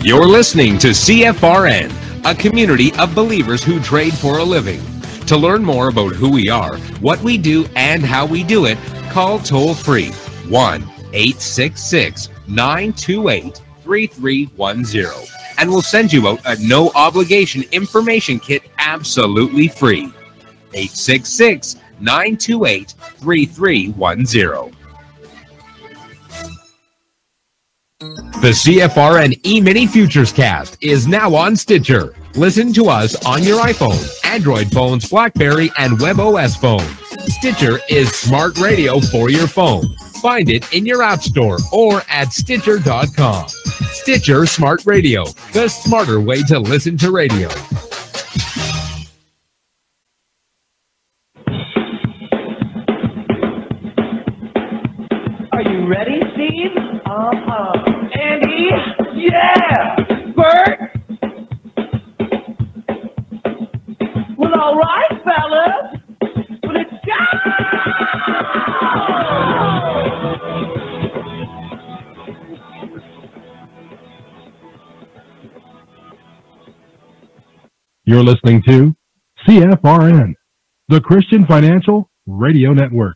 You're listening to CFRN, a community of believers who trade for a living. To learn more about who we are, what we do, and how we do it, call toll-free 1-866-928-3310, and we'll send you out a no-obligation information kit absolutely free. 866-928-3310. The CFRN Emini Futures Cast is now on Stitcher. Listen to us on your iPhone, Android phones, BlackBerry, and WebOS phones. Stitcher is smart radio for your phone. Find it in your app store or at Stitcher.com. Stitcher Smart Radio, the smarter way to listen to radio. Are you ready, Steve? Andy? Yeah! Bert? Well, all right, fellas. Well, let's go! You're listening to CFRN, the Christian Financial Radio Network.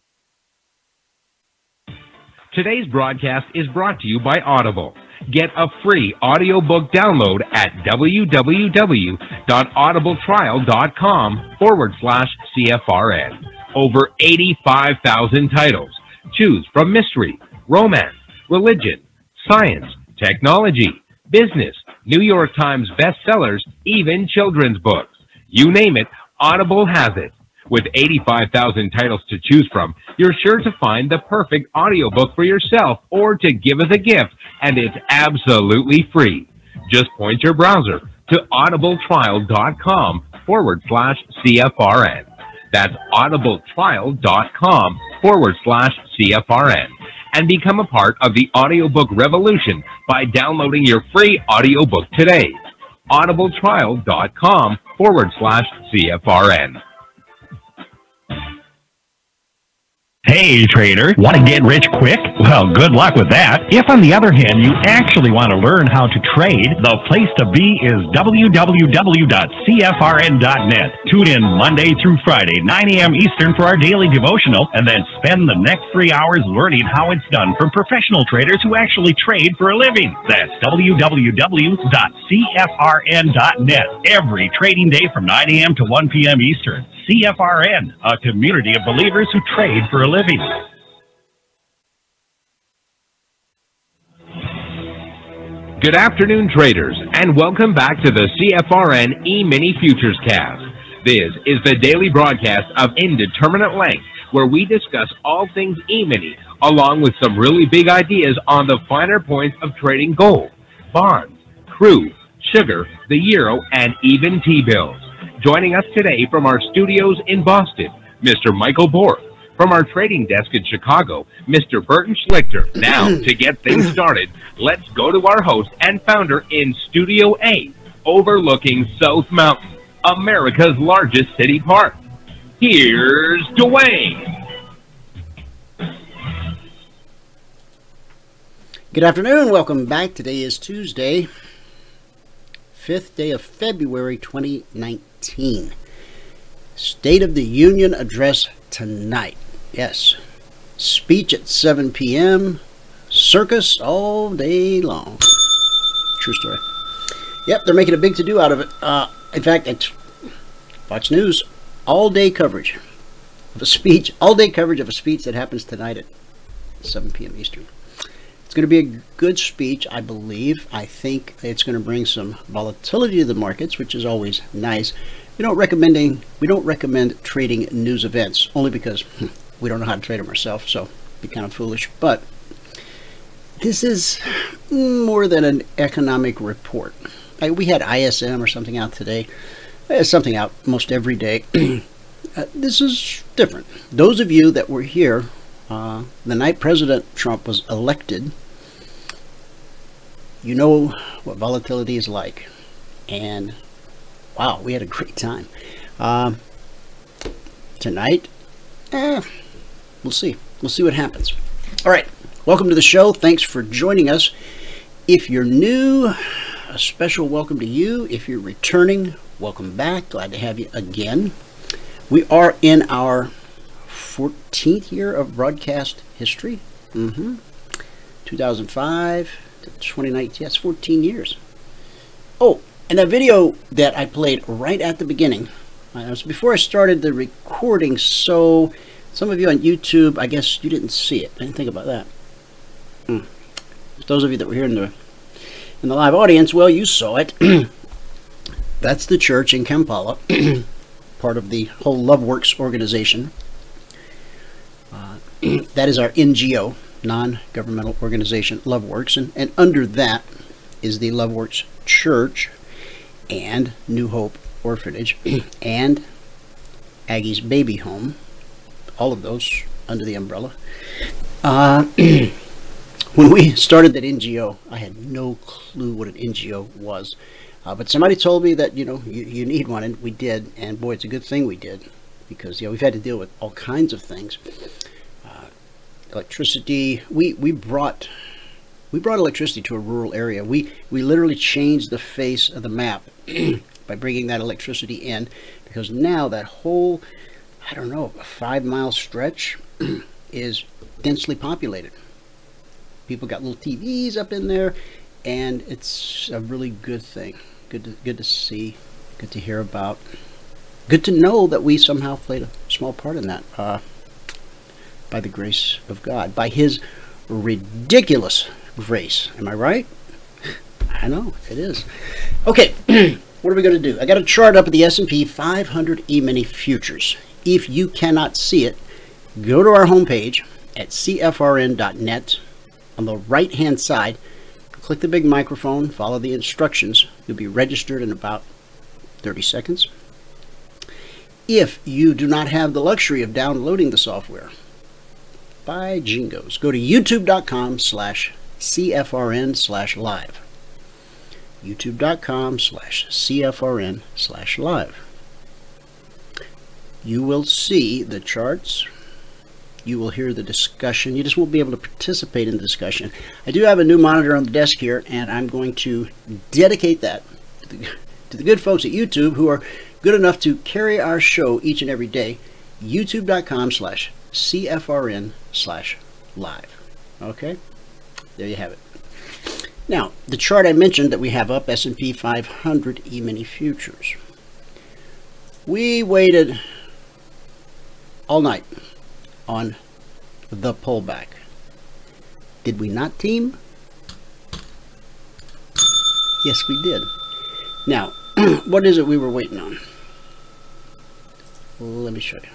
Today's broadcast is brought to you by Audible. Get a free audiobook download at www.audibletrial.com/CFRN. Over 85,000 titles. Choose from mystery, romance, religion, science, technology, business, New York Times bestsellers, even children's books. You name it, Audible has it. With 85,000 titles to choose from, you're sure to find the perfect audiobook for yourself or to give as a gift, and it's absolutely free. Just point your browser to audibletrial.com/CFRN. That's audibletrial.com/CFRN. And become a part of the audiobook revolution by downloading your free audiobook today. audibletrial.com/CFRN. Hey trader, want to get rich quick? Well, good luck with that. If on the other hand you actually want to learn how to trade, the place to be is www.cfrn.net. Tune in Monday through Friday, 9 a.m. Eastern for our daily devotional, and then spend the next 3 hours learning how it's done from professional traders who actually trade for a living. That's www.cfrn.net. Every trading day from 9 a.m. to 1 p.m. Eastern. CFRN, a community of believers who trade for a living. Good afternoon, traders, and welcome back to the CFRN Emini Futures Cast. This is the daily broadcast of Indeterminate Length, where we discuss all things Emini, along with some really big ideas on the finer points of trading gold, bonds, crude, sugar, the euro, and even T-bills. Joining us today from our studios in Boston, Mr. Michael Borth. From our trading desk in Chicago, Mr. Burton Schlichter. Now, to get things started, let's go to our host and founder in Studio A, overlooking South Mountain, America's largest city park. Here's Dwayne. Good afternoon. Welcome back. Today is Tuesday, 5th day of February 2019. State of the Union address tonight. Yes. Speech at 7 p.m. Circus all day long. True story. Yep, they're making a big to-do out of it. In fact, it's Fox News all-day coverage of a speech. All-day coverage of a speech that happens tonight at 7 p.m. Eastern. It's going to be a good speech, I believe. I think it's going to bring some volatility to the markets, which is always nice. We don't recommend trading news events, only because we don't know how to trade them ourselves, so it'd be kind of foolish. But this is more than an economic report. We had ISM or something out today. There's something out most every day. This is different. Those of you that were here the night President Trump was elected, you know what volatility is like. And wow, we had a great time. Tonight, we'll see. We'll see what happens. All right, welcome to the show. Thanks for joining us. If you're new, a special welcome to you. If you're returning, welcome back. Glad to have you again. We are in our 14th year of broadcast history. 2005 to 2019. That's 14 years. Oh, and that video that I played right at the beginning, it was before I started the recording, so some of you on YouTube, I guess you didn't see it. I didn't think about that. Those of you that were here in the live audience, well, you saw it. That's the church in Kampala, part of the whole LoveWorks organization. That is our NGO, non-governmental organization, LoveWorks, and under that is the LoveWorks Church and New Hope Orphanage and Aggie's Baby Home, all of those under the umbrella. When we started that NGO, I had no clue what an NGO was, but somebody told me that, you know, you need one, and we did, and boy, it's a good thing we did, because, you know, we've had to deal with all kinds of things. Electricity, we brought electricity to a rural area. We literally changed the face of the map by bringing that electricity in, because now that whole, I don't know, a 5-mile stretch is densely populated. People got little TVs up in there, and it's a really good thing. Good to see, good to hear about, good to know that we somehow played a small part in that. By the grace of God, by His ridiculous grace. Am I right? I know, it is. Okay, what are we going to do? I got a chart up at the S&P 500 Emini Futures. If you cannot see it, go to our homepage at CFRN.net. On the right-hand side, click the big microphone, follow the instructions. You'll be registered in about 30 seconds. If you do not have the luxury of downloading the software, by Jingos, go to youtube.com/CFRN/live. youtube.com/CFRN/live. You will see the charts. You will hear the discussion. You just won't be able to participate in the discussion. I do have a new monitor on the desk here, and I'm going to dedicate that to the good folks at YouTube who are good enough to carry our show each and every day. youtube.com/CFRN/live. Okay, there you have it. Now, the chart I mentioned that we have up, S&P 500 Emini Futures. We waited all night on the pullback. Did we not, team? Yes, we did. Now, what is it we were waiting on? Let me show you.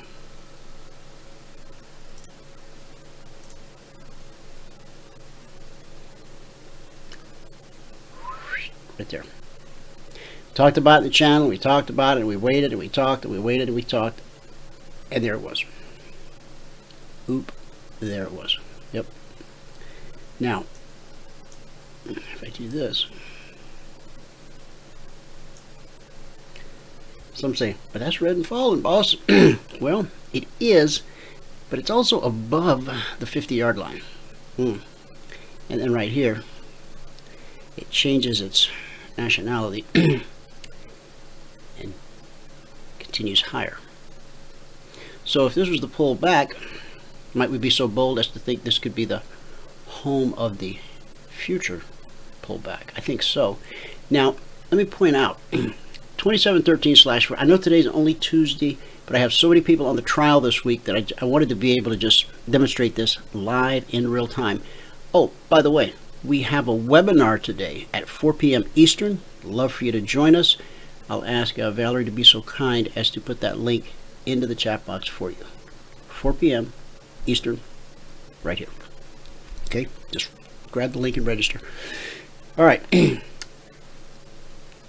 Right there. Talked about it in the channel, we talked about it, and we waited, and we talked, and we waited, and we talked, and there it was. Oop, there it was. Yep. Now, if I do this, some say, but that's red and falling, boss. Well, it is, but it's also above the 50-yard line. And then right here, it changes its nationality and continues higher. So if this was the pullback, might we be so bold as to think this could be the home of the future pullback? I think so. Now, let me point out, 2713/4. I know today's only Tuesday, but I have so many people on the trial this week that I wanted to be able to just demonstrate this live in real time. Oh, by the way, we have a webinar today at 4 p.m. Eastern. Love for you to join us. I'll ask Valerie to be so kind as to put that link into the chat box for you. 4 p.m. Eastern, right here. Okay, just grab the link and register. All right.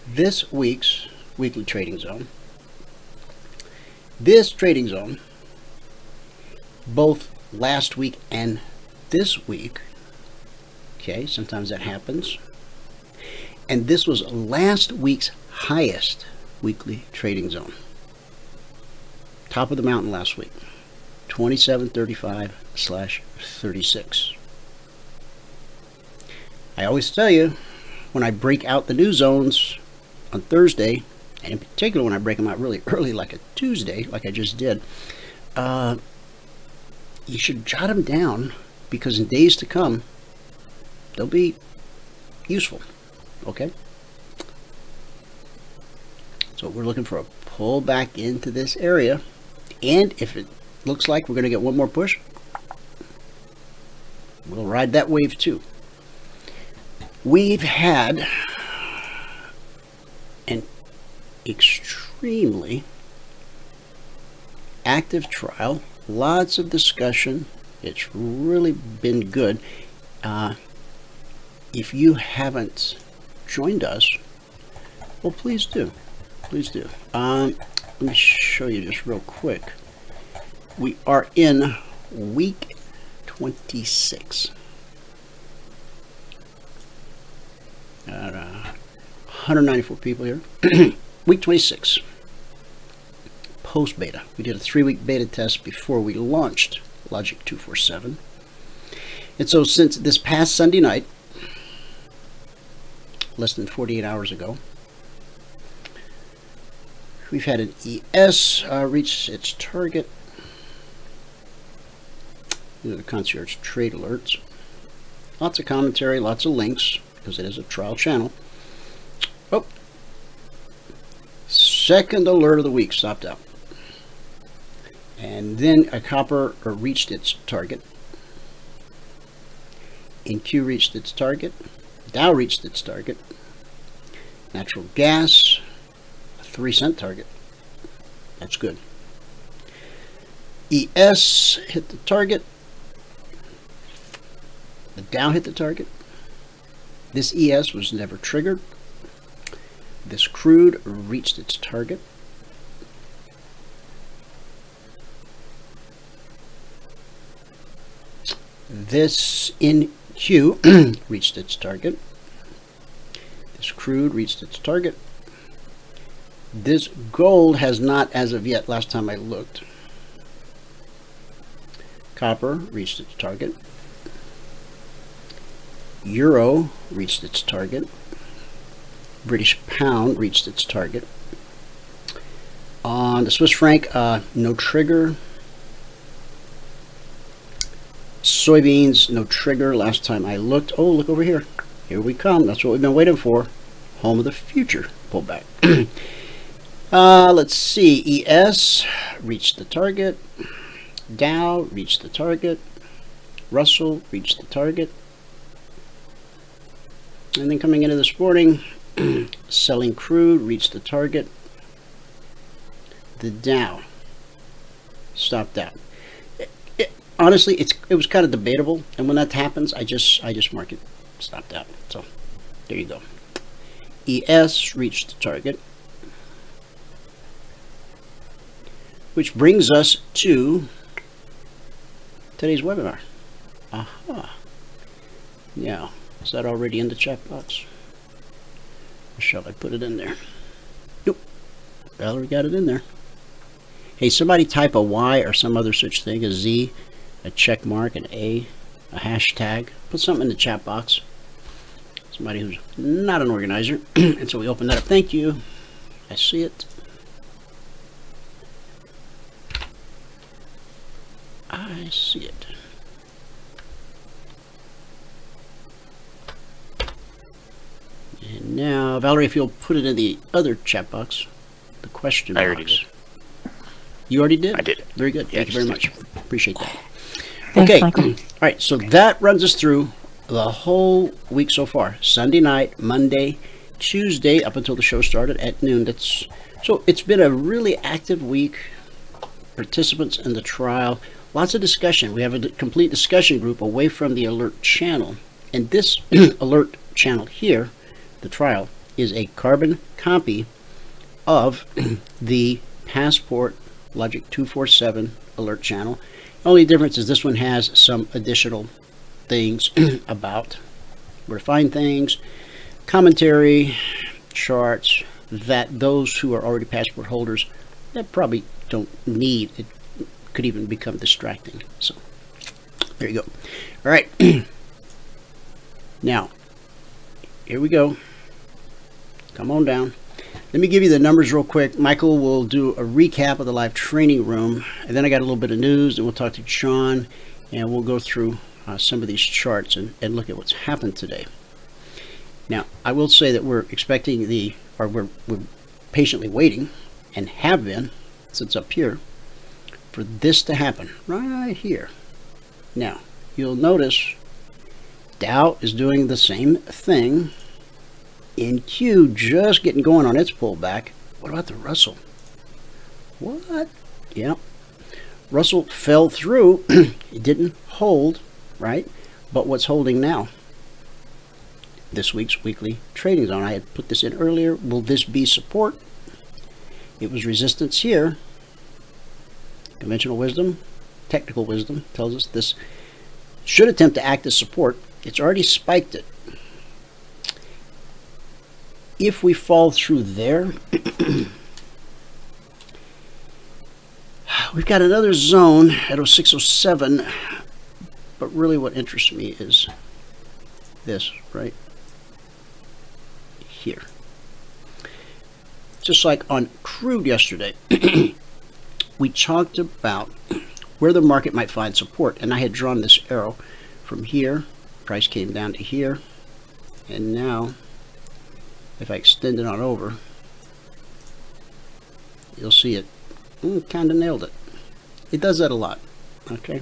This week's weekly trading zone. This trading zone, both last week and this week, okay, sometimes that happens, and this was last week's highest weekly trading zone. Top of the mountain last week, 2735/36. I always tell you, when I break out the new zones on Thursday, and in particular when I break them out really early, like a Tuesday, like I just did, you should jot them down, because in days to come, they'll be useful. Okay? So we're looking for a pull back into this area, and if it looks like we're going to get one more push, we'll ride that wave too. We've had an extremely active trial, lots of discussion. It's really been good. If you haven't joined us, well, please do. Please do. Let me show you just real quick. We are in week 26. 194 people here. Week 26. Post beta. We did a 3-week beta test before we launched Logic 247. And so since this past Sunday night, less than 48 hours ago, we've had an ES reach its target. These are the Concierge Trade Alerts. Lots of commentary, lots of links, because it is a trial channel. Oh, second alert of the week stopped out. And then a copper reached its target. NQ reached its target. Dow reached its target. Natural gas, a 3-cent target. That's good. ES hit the target. The Dow hit the target. This ES was never triggered. This crude reached its target. This NQ reached its target. This crude reached its target. This gold has not as of yet, last time I looked. Copper reached its target. Euro reached its target. British pound reached its target. On the Swiss franc, no trigger. Soybeans, no trigger last time I looked. Oh, look over here. Here we come. That's what we've been waiting for. Home of the future pullback. Let's see. ES reached the target. Dow reached the target. Russell reached the target. And then coming into this morning, selling crude reached the target. The Dow stopped out. Honestly, it was kind of debatable, and when that happens, I just mark it stopped out. So there you go. ES reached the target, which brings us to today's webinar. Aha. Now, is that already in the chat box? Or shall I put it in there? Nope. Valerie got it in there. Hey, somebody type a Y or some other such thing, a Z, a check mark, an A, a hashtag. Put something in the chat box. Somebody who's not an organizer. And so we open that up. Thank you. I see it. I see it. And now, Valerie, if you'll put it in the other chat box, the question box. I already did. You already did? I did. Very good. Yeah, Thank you very much. Appreciate that. Thanks, Okay. Michael. All right. So that runs us through the whole week so far. Sunday night, Monday, Tuesday, up until the show started at noon. So it's been a really active week. Participants in the trial. Lots of discussion. We have a complete discussion group away from the alert channel. And this alert channel here, the trial, is a carbon copy of the Passport Logic 247 alert channel. The only difference is this one has some additional things about where to find things, commentary, charts that those who are already passport holders that probably don't need. It could even become distracting. So there you go. All right. Now, here we go. Come on down. Let me give you the numbers real quick. Michael will do a recap of the live training room, and then I got a little bit of news, and we'll talk to Sean, and we'll go through some of these charts and look at what's happened today. Now, I will say that we're expecting we're patiently waiting, and have been since up here, for this to happen right here. Now, you'll notice Dow is doing the same thing. NQ just getting going on its pullback. What about the Russell? What? Yeah. Russell fell through. It didn't hold, right? But what's holding now? This week's weekly trading zone. I had put this in earlier. Will this be support? It was resistance here. Conventional wisdom, technical wisdom tells us this should attempt to act as support. It's already spiked it. If we fall through there, we've got another zone at 0607, but really what interests me is this right here. Just like on crude yesterday, we talked about where the market might find support, and I had drawn this arrow from here. Price came down to here, and now if I extend it on over, you'll see it kind of nailed it. It does that a lot. Okay.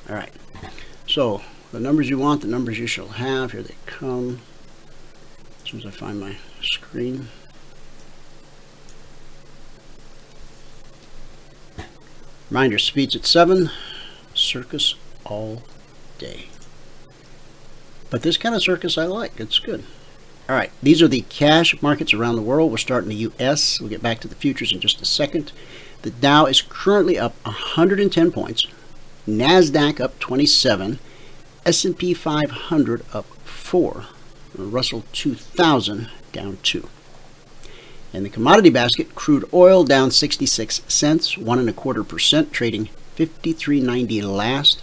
All right. So the numbers you want, the numbers you shall have. Here they come. As soon as I find my screen. Reminder, speeds at 7. Circus all day. But this kind of circus I like. It's good. All right, these are the cash markets around the world. We're starting the U.S. We'll get back to the futures in just a second. The Dow is currently up 110 points. NASDAQ up 27. S&P 500 up 4. Russell 2000 down 2. In the commodity basket, crude oil down 66 cents, 1.25%, trading 53.90 last.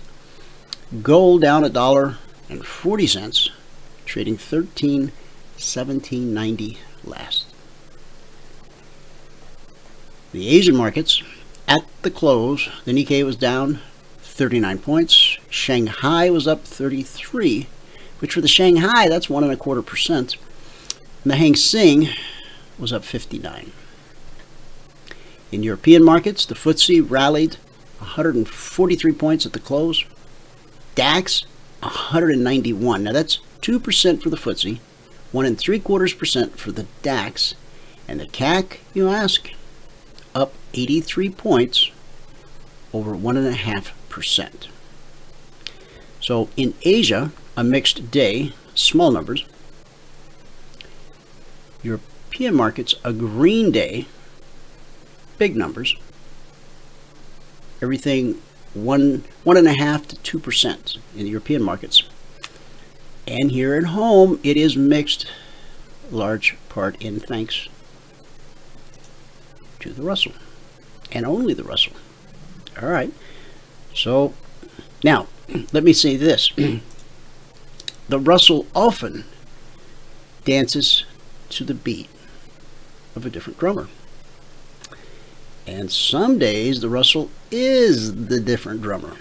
Gold down $1.40, trading 17.90 last. The Asian markets, at the close, the Nikkei was down 39 points. Shanghai was up 33, which for the Shanghai, that's 1.25%. And the Hang Seng was up 59. In European markets, the FTSE rallied 143 points at the close. DAX 191. Now that's 2% for the FTSE, 1.75% for the DAX, and the CAC, you ask, up 83 points, over 1.5%. So in Asia, a mixed day, small numbers. European markets, a green day, big numbers. Everything 1.5 to 2% in the European markets. And here at home, it is mixed, large part in thanks to the Russell, and only the Russell. All right. So now let me say this: the Russell often dances to the beat of a different drummer. And some days the Russell is the different drummer.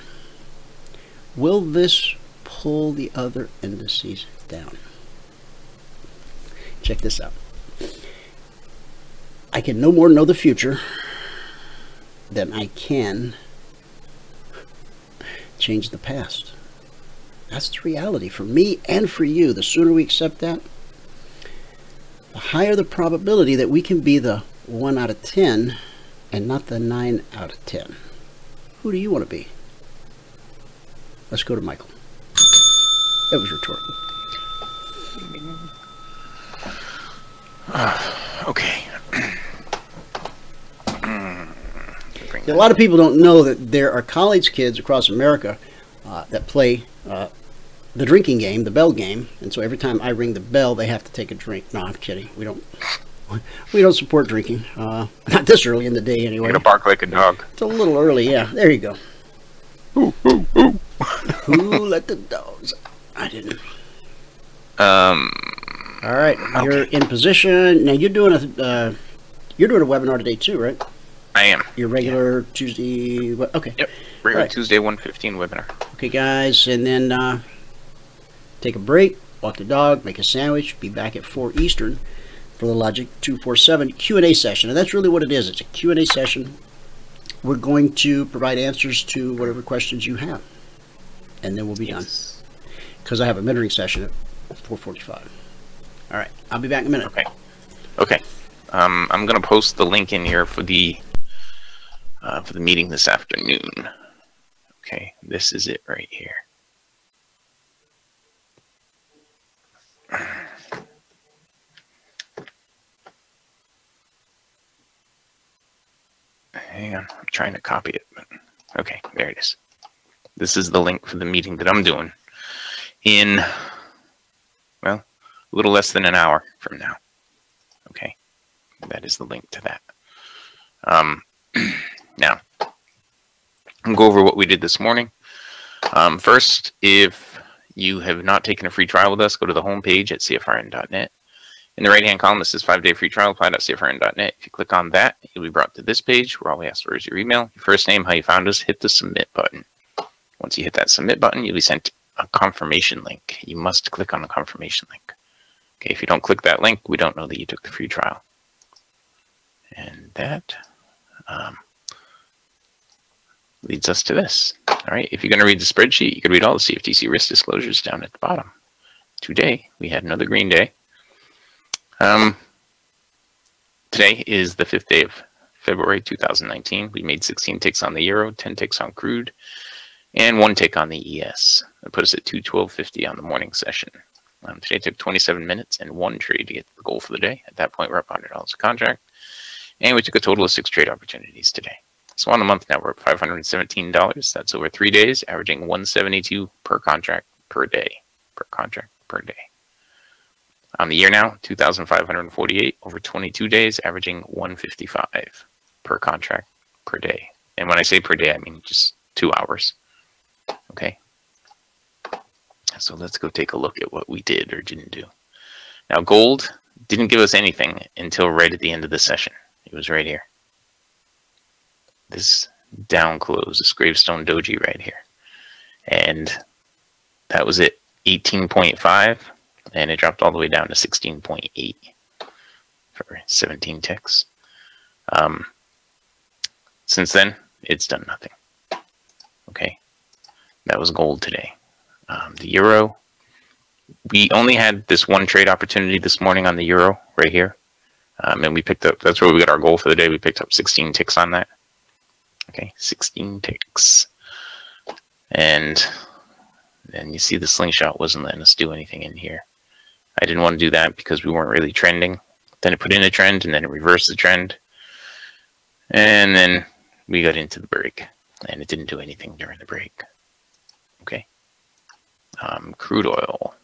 Will this pull the other indices down? Check this out. I can no more know the future than I can change the past. That's the reality for me and for you. The sooner we accept that, the higher the probability that we can be the 1 out of 10 and not the 9 out of 10. Who do you want to be? Let's go to Michael. That was rhetorical. Okay. A lot of people don't know that there are college kids across America that play the drinking game, the bell game, and so every time I ring the bell, they have to take a drink. No, I'm kidding. We don't support drinking. Not this early in the day, anyway. You're gonna bark like a dog. It's a little early, yeah. There you go. Ooh, ooh, ooh. Who let the dogs out? I didn't. Okay. All right, you're in position now. You're doing a webinar today too, right? I am. Your regular Tuesday. Okay. Yep. Regular right. Tuesday 1:15 webinar. Okay, guys, and then take a break, walk the dog, make a sandwich. Be back at 4 Eastern for the Logic 247 Q&A session, and that's really what it is. It's a Q&A session. We're going to provide answers to whatever questions you have, and then we'll be done. Because I have a mentoring session at 4:45. All right, I'll be back in a minute. Okay. Okay. I'm going to post the link in here for the meeting this afternoon. Okay, this is it right here. Hang on, I'm trying to copy it. But okay, there it is. This is the link for the meeting that I'm doing in, well, a little less than an hour from now. Okay, that is the link to that. Now, I'll go over what we did this morning. First, if you have not taken a free trial with us, go to the home page at CFRN.net. In the right-hand column, this says 5-day free trial, apply.cfrn.net. If you click on that, you'll be brought to this page where all we ask for is your email, your first name, how you found us, hit the submit button. Once you hit that submit button, you'll be sent a confirmation link. You must click on the confirmation link. Okay, if you don't click that link, we don't know that you took the free trial. And that leads us to this. All right, if you're going to read the spreadsheet, you can read all the CFTC risk disclosures down at the bottom. Today, we had another green day. Today is the 5th day of February 2019. We made 16 ticks on the euro, 10 ticks on crude, and 1 tick on the ES. That put us at 212.50 on the morning session. Today took 27 minutes and 1 trade to get to the goal for the day. At that point, we're up $100 a contract. And we took a total of 6 trade opportunities today. So on the month now, we're up $517. That's over 3 days, averaging $172 per contract per day. Per contract per day. On the year now, 2,548 over 22 days, averaging $155 per contract per day. And when I say per day, I mean just 2 hours. Okay. So let's go take a look at what we did or didn't do. Now, gold didn't give us anything until right at the end of the session. It was right here. This down close, this gravestone doji right here. And that was it, 18.5. And it dropped all the way down to 16.8 for 17 ticks. Since then, it's done nothing. Okay, that was gold today. The euro, we only had this 1 trade opportunity this morning on the euro right here. And we picked up, that's where we got our goal for the day. We picked up 16 ticks on that. Okay, 16 ticks. And then you see the slingshot wasn't letting us do anything in here. I didn't want to do that because we weren't really trending. Then it put in a trend, and then it reversed the trend. And then we got into the break, and it didn't do anything during the break. Okay. Crude oil.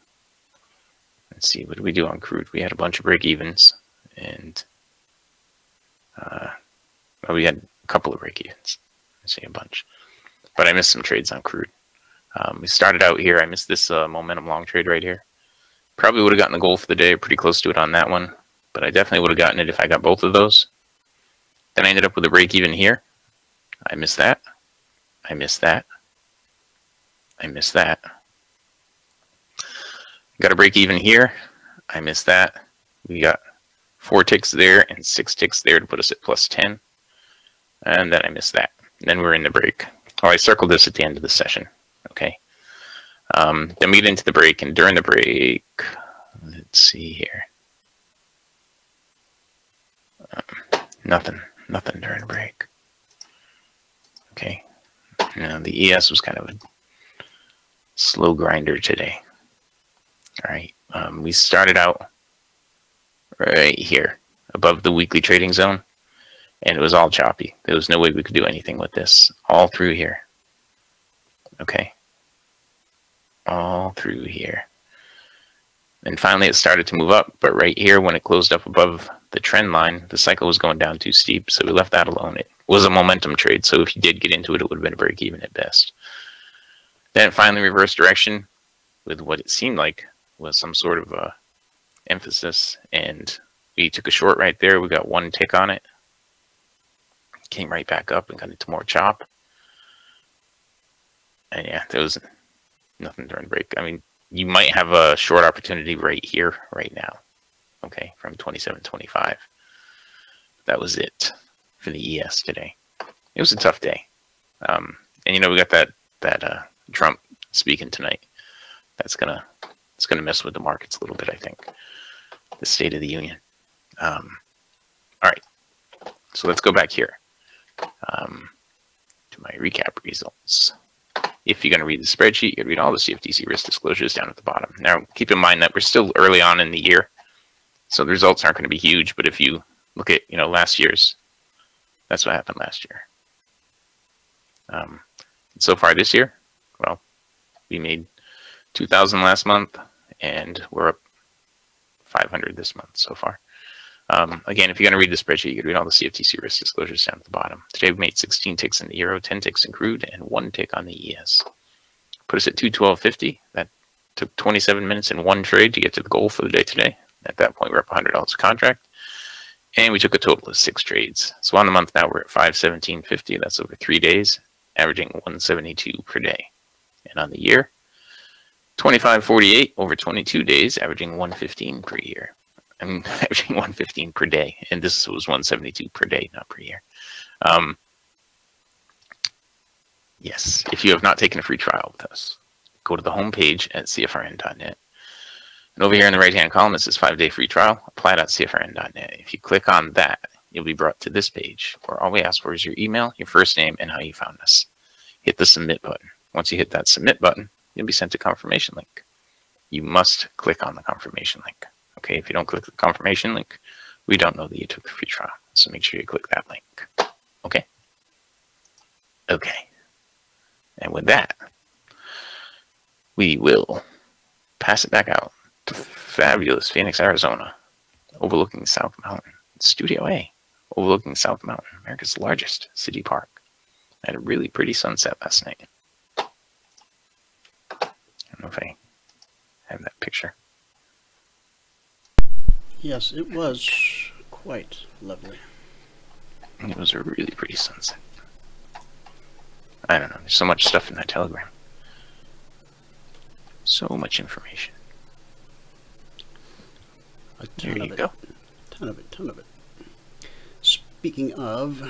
Let's see, what did we do on crude? We had a bunch of break-evens, and well, we had a couple of break-evens. Let's say a bunch. But I missed some trades on crude. We started out here. I missed this momentum long trade right here. Probably would have gotten the goal for the day, pretty close to it on that one. But I definitely would have gotten it if I got both of those. Then I ended up with a break even here. I missed that. I missed that. I missed that. Got a break even here. I missed that. We got 4 ticks there and 6 ticks there to put us at plus 10. And then I missed that. And then we're in the break. Oh, I circled this at the end of the session. Okay. Then we get into the break, and during the break, let's see here. Nothing during the break. Okay. Now the ES was kind of a slow grinder today. All right. We started out right here above the weekly trading zone, and it was all choppy. There was no way we could do anything with this all through here. Okay. All through here. And finally it started to move up, but right here when it closed up above the trend line, the cycle was going down too steep, so we left that alone. It was a momentum trade, so if you did get into it, it would have been a break even at best. Then it finally reversed direction with what it seemed like was some sort of emphasis, and we took a short right there. We got one tick on it, came right back up and got into more chop. And yeah, there was nothing during break. I mean, you might have a short opportunity right here, right now. Okay, from 27.25. That was it for the ES today. It was a tough day. And you know, we got that Trump speaking tonight. It's gonna mess with the markets a little bit, I think. The State of the Union. All right, so let's go back here to my recap results. If you're going to read the spreadsheet, you got to read all the CFTC risk disclosures down at the bottom. Now, keep in mind that we're still early on in the year, so the results aren't going to be huge. But if you look at, you know, last year's, that's what happened last year. So far this year, well, we made 2,000 last month, and we're up 500 this month so far. Again, if you're going to read the spreadsheet, you can read all the CFTC risk disclosures down at the bottom. Today we made 16 ticks in the euro, 10 ticks in crude, and 1 tick on the ES. Put us at 212.50. That took 27 minutes in one trade to get to the goal for the day today. At that point, we're up $100 a contract. And we took a total of 6 trades. So on the month now, we're at 517.50. That's over 3 days, averaging 172 per day. And on the year, 25.48 over 22 days, averaging 115 per year. I'm averaging 115 per day, and this was 172 per day, not per year. Yes, if you have not taken a free trial with us, go to the home page at CFRN.net. And over here in the right-hand column, it says 5-day free trial, apply.cfrn.net. If you click on that, you'll be brought to this page, where all we ask for is your email, your first name, and how you found us. Hit the submit button. Once you hit that submit button, you'll be sent a confirmation link. You must click on the confirmation link. Okay, if you don't click the confirmation link, we don't know that you took the free trial. So make sure you click that link. Okay? Okay. And with that, we will pass it back out to fabulous Phoenix, Arizona, overlooking South Mountain. Studio A, overlooking South Mountain, America's largest city park. Had a really pretty sunset last night. I don't know if I have that picture. Yes, it was quite lovely. It was a really pretty sunset. I don't know, there's so much stuff in that telegram. So much information. There you go. Ton of it, ton of it. Speaking of,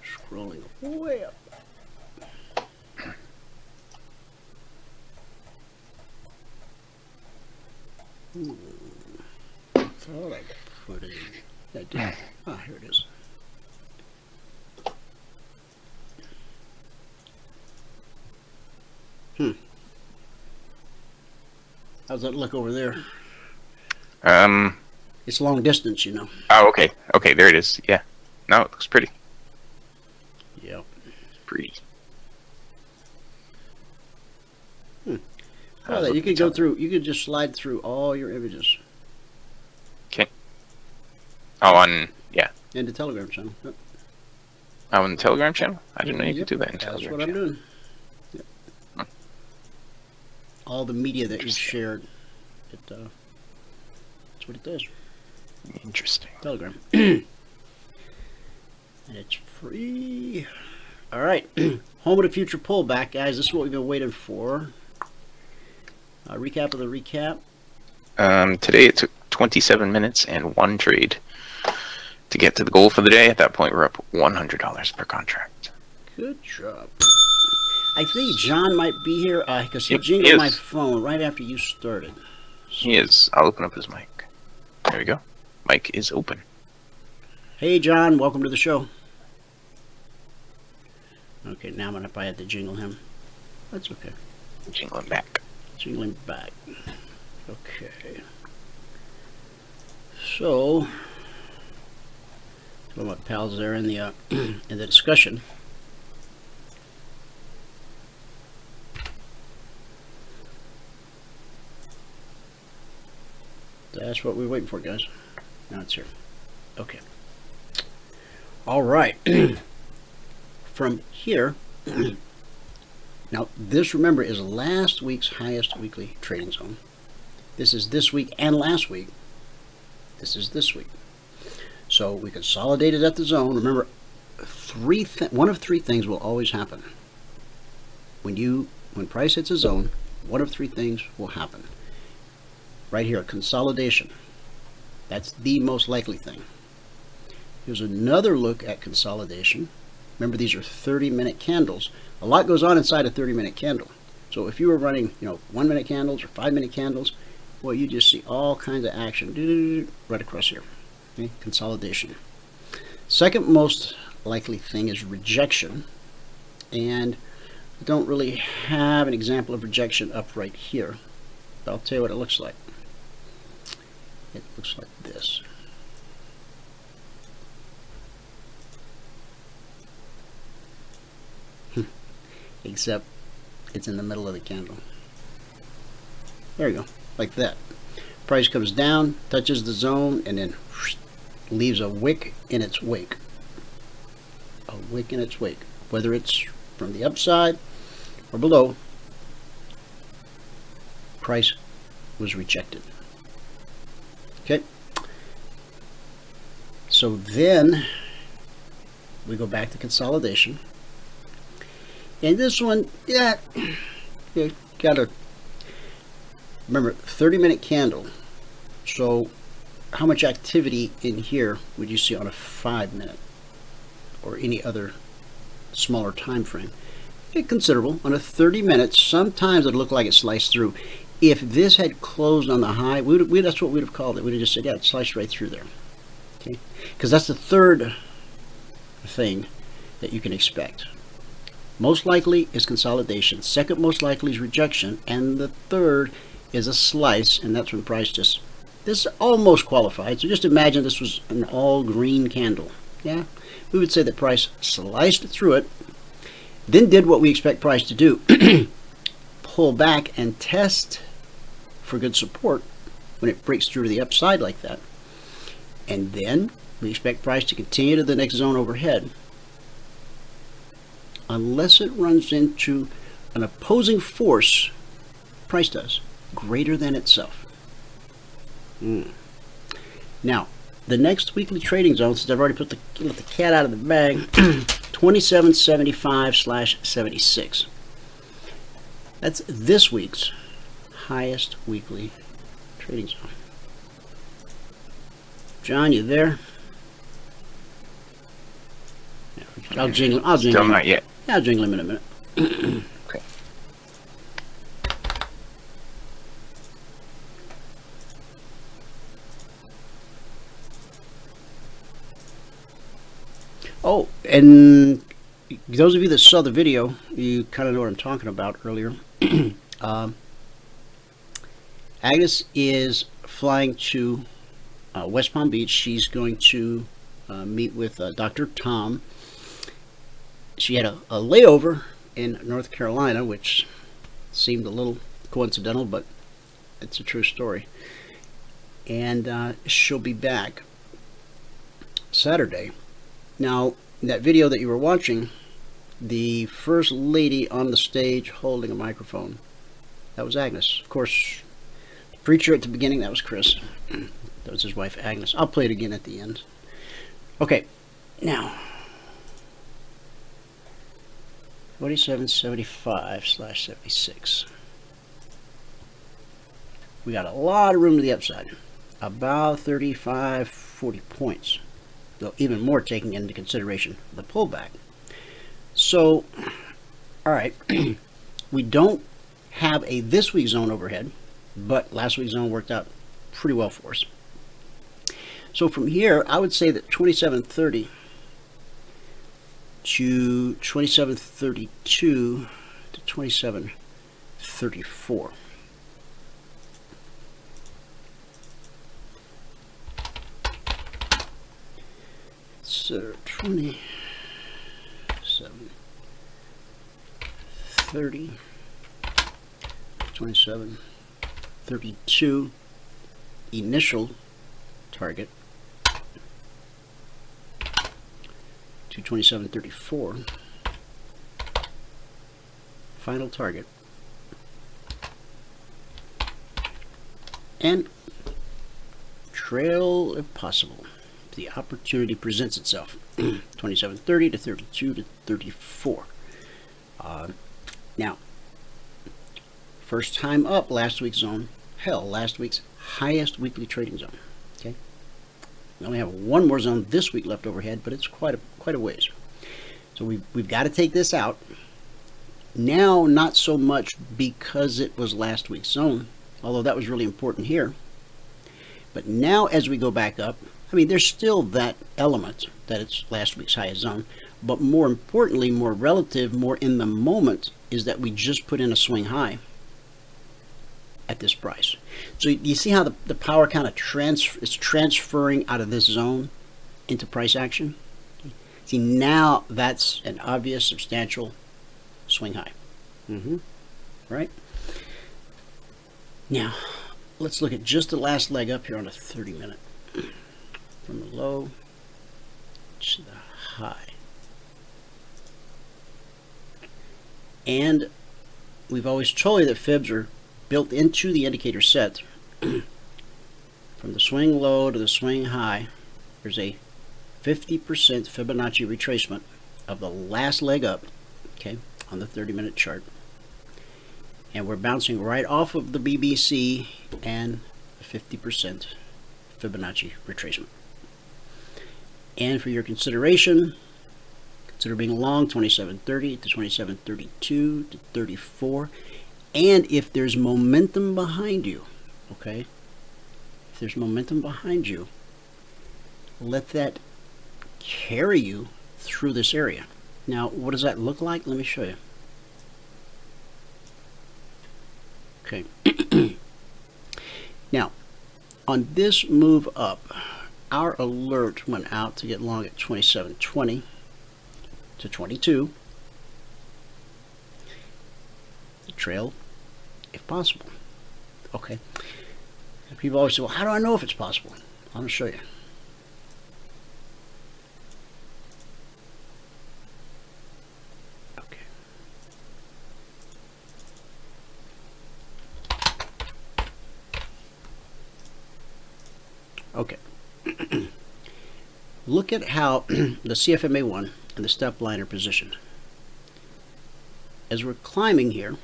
scrolling way up. Ooh, thought I put it in. I did. Ah, here it is. How's that look over there? It's long distance, you know. Oh, okay. Okay, there it is. Yeah. No, it looks pretty. Yep. Pretty. Oh, you could go through. You could just slide through all your images. Okay. Oh, on In the Telegram channel. Yep. Oh, on the Telegram channel? I didn't know you could do that in That's Telegram. what I'm doing. Yep. All the media that you've shared. That's what it does. Interesting. Telegram. And it's free. All right. Home of the future pullback, guys. This is what we've been waiting for. Recap of the recap. Today it took 27 minutes and 1 trade to get to the goal for the day. At that point, we're up $100 per contract. Good job. I think John might be here because he jingled my phone right after you started. He is. I'll open up his mic. There we go. Mic is open. Hey, John. Welcome to the show. Okay, now I'm going to probably have to jingle him. That's okay. Jingle him back. Jingle him back. Okay. So, some of my pals there in the discussion. That's what we're waiting for, guys. Now it's here. Okay. All right. From here, Now, this, remember, is last week's highest weekly trading zone. This is this week and last week. This is this week. So we consolidated at the zone. Remember, one of three things will always happen. When price hits a zone, one of three things will happen. Right here, consolidation. That's the most likely thing. Here's another look at consolidation. Remember, these are 30-minute candles. A lot goes on inside a 30-minute candle. So if you were running, 1-minute candles or 5-minute candles, well, you just see all kinds of action right across here. Okay? Consolidation. Second most likely thing is rejection. And I don't really have an example of rejection up right here, but I'll tell you what it looks like. It looks like this. Except it's in the middle of the candle. There you go, like that. Price comes down, touches the zone, and then leaves a wick in its wake. A wick in its wake. Whether it's from the upside or below, price was rejected. Okay. So then we go back to consolidation. And this one, yeah, you gotta remember, 30-minute candle. So how much activity in here would you see on a 5-minute or any other smaller time frame? Considerable. On a 30 minutes, sometimes it looked like it sliced through. If this had closed on the high, that's what we'd have called it. We'd have just said, yeah, it sliced right through there. Okay, because that's the third thing that you can expect. Most likely is consolidation. Second most likely is rejection. And the third is a slice, and that's when price this is almost qualified. So just imagine this was an all green candle. Yeah, we would say that price sliced through it, then did what we expect price to do. Pull back and test for good support when it breaks through to the upside like that. And then we expect price to continue to the next zone overhead, unless it runs into an opposing force, price does, greater than itself. Now, the next weekly trading zone, since I've already let the cat out of the bag, 2775/76. That's this week's highest weekly trading zone. John, you there? I'll jingle. Still not yet. Yeah, I'll jingle him in a minute. Okay. Oh, and those of you that saw the video, you kind of know what I'm talking about earlier. Agnes is flying to West Palm Beach. She's going to meet with Dr. Tom. She had a layover in North Carolina, which seemed a little coincidental, but it's a true story. And she'll be back Saturday. Now, in that video that you were watching, the first lady on the stage holding a microphone, that was Agnes. Of course, the preacher at the beginning, that was Chris. That was his wife, Agnes. I'll play it again at the end. Okay, now 2775/76. We got a lot of room to the upside, about 35-40 points, though even more taking into consideration the pullback. So, all right, we don't have a this week zone overhead, but last week's zone worked out pretty well for us. So from here, I would say that 2730 to 2732 to 2734. So 2730, 2732 initial target to 2734, final target. And trail if possible. The opportunity presents itself. 27.30 to 32 to 34. Now, first time up last week's zone. Hell, last week's highest weekly trading zone. Okay, we only have one more zone this week left overhead, but it's quite a ways. So we've got to take this out. Now, not so much because it was last week's zone, although that was really important here. But now as we go back up, I mean, there's still that element that it's last week's highest zone, but more importantly, more relative, more in the moment, is that we just put in a swing high at this price. So you see how the power kind of is transferring out of this zone into price action? See, now that's an obvious, substantial swing high. Right? Now, let's look at just the last leg up here on a 30-minute. From the low to the high. And we've always told you that fibs are built into the indicator set. From the swing low to the swing high, there's a 50% Fibonacci retracement of the last leg up, okay, on the 30-minute chart. And we're bouncing right off of the BBC and a 50% Fibonacci retracement. And for your consideration, consider being long 27.30 to 27.32 to 34. And if there's momentum behind you, okay, if there's momentum behind you, let that carry you through this area. Now, what does that look like? Let me show you. Okay. Now, on this move up, our alert went out to get long at 27.20 to 22. The trail, if possible. Okay. And people always say, well, how do I know if it's possible? I'm going to show you. Okay. Look at how the CFMA1 and the step line are positioned. As we're climbing here,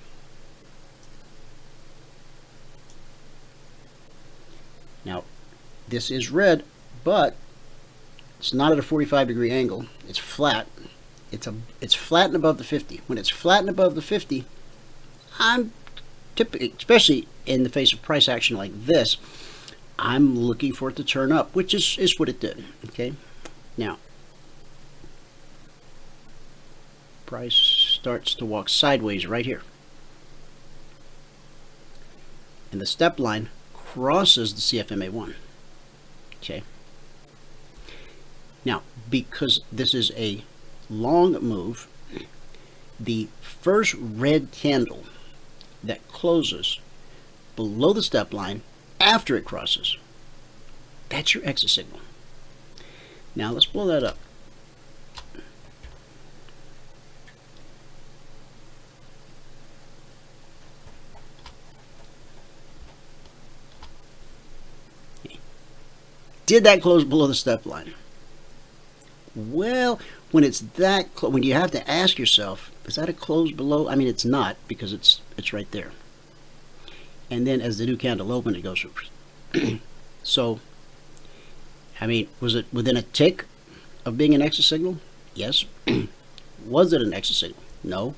now this is red, but it's not at a 45-degree angle. It's flat. It's flat and above the 50. When it's flat and above the 50, I'm typically, especially in the face of price action like this, I'm looking for it to turn up, which is what it did. Okay, now price starts to walk sideways right here, and the step line crosses the CFMA1. Okay, now because this is a long move, the first red candle that closes below the step line after it crosses, that's your exit signal. Now let's blow that up. Did that close below the step line? Well, when it's that close, when you have to ask yourself, is that a close below? I mean, it's not, because it's right there. And then as the new candle opened, it goes so, I mean, was it within a tick of being an exit signal? Yes. Was it an exit signal? No.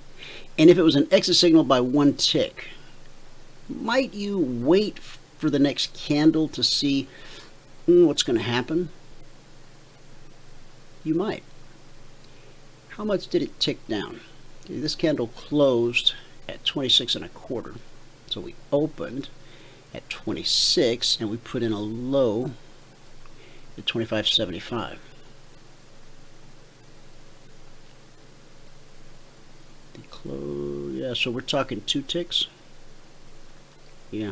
And if it was an exit signal by one tick, might you wait for the next candle to see what's going to happen? You might. How much did it tick down? This candle closed at 26.25. So we opened at 26 and we put in a low at 25.75. The close, yeah, so we're talking 2 ticks. Yeah.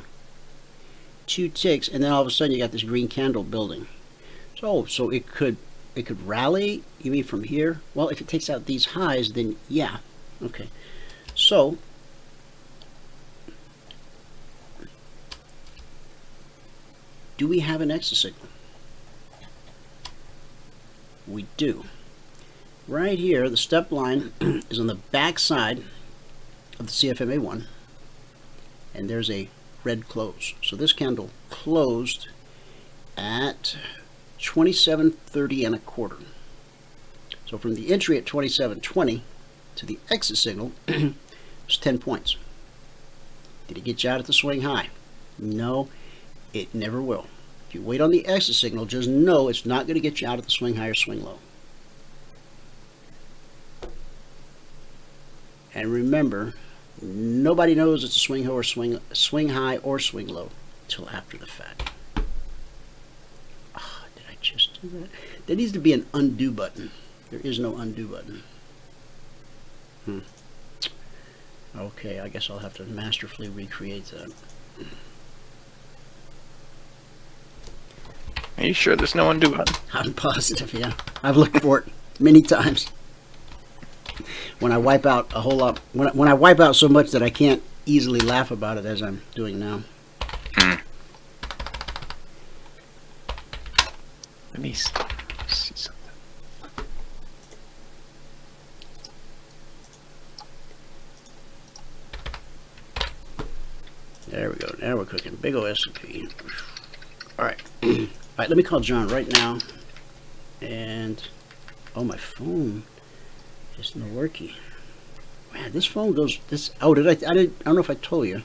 2 ticks, and then all of a sudden you got this green candle building. So it could rally. You mean from here? Well, if it takes out these highs, then yeah. Okay. So Do we have an exit signal? We do. Right here, the step line is on the back side of the CFMA1, and there's a red close. So this candle closed at 27.30 and a quarter. So from the entry at 27.20 to the exit signal was 10 points. Did it get you out at the swing high? No, it never will. If you wait on the exit signal, just know it's not going to get you out at the swing high or swing low. And remember, nobody knows it's a swing high or swing low until after the fact. Ah, did I just do that? There needs to be an undo button. There is no undo button. Okay, I guess I'll have to masterfully recreate that. Are you sure there's no undo button? I'm positive, yeah. I've looked for it many times. When I wipe out a whole lot, when I wipe out so much that I can't easily laugh about it as I'm doing now. Let me see something. There we go. Now we're cooking. Big ol' S&P. All right. All right, let me call John right now. And, oh, my phone is not working. Man, this phone goes, oh, I don't know if I told you.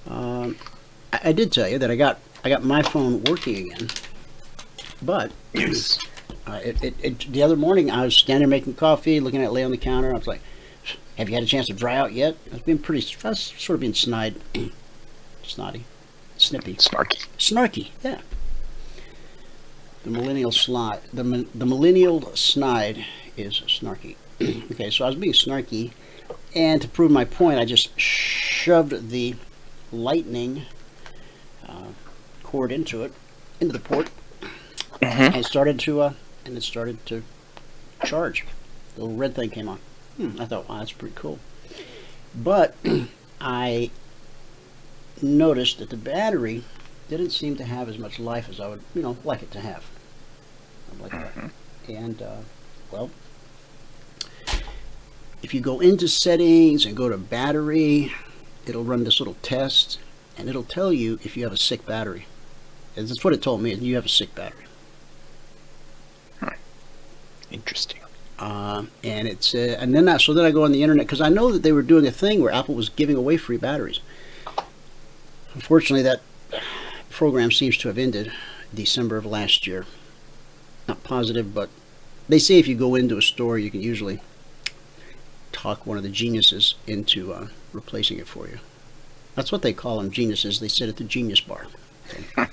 I did tell you that I got my phone working again. But, Yes. the other morning I was standing making coffee, looking at it lay on the counter. I was like, have you had a chance to dry out yet? I was sort of being snide. Snotty. Snippy. Snarky, yeah. The millennial snide. The millennial snide is snarky. Okay, so I was being snarky, and to prove my point, I just shoved the lightning cord into the port, and it started to charge. The little red thing came on. I thought, wow, that's pretty cool. But I noticed that the battery didn't seem to have as much life as I would, like it to have. Like that. And well, if you go into settings and go to battery, it'll run this little test, and it'll tell you if you have a sick battery. And that's what it told me. You have a sick battery. Interesting. And it's and then so then I go on the internet, because I know that they were doing a thing where Apple was giving away free batteries. Unfortunately, that program seems to have ended December of last year. Not positive, but they say if you go into a store, you can usually talk one of the geniuses into replacing it for you. That's what they call them, geniuses. They sit at the Genius Bar. Okay.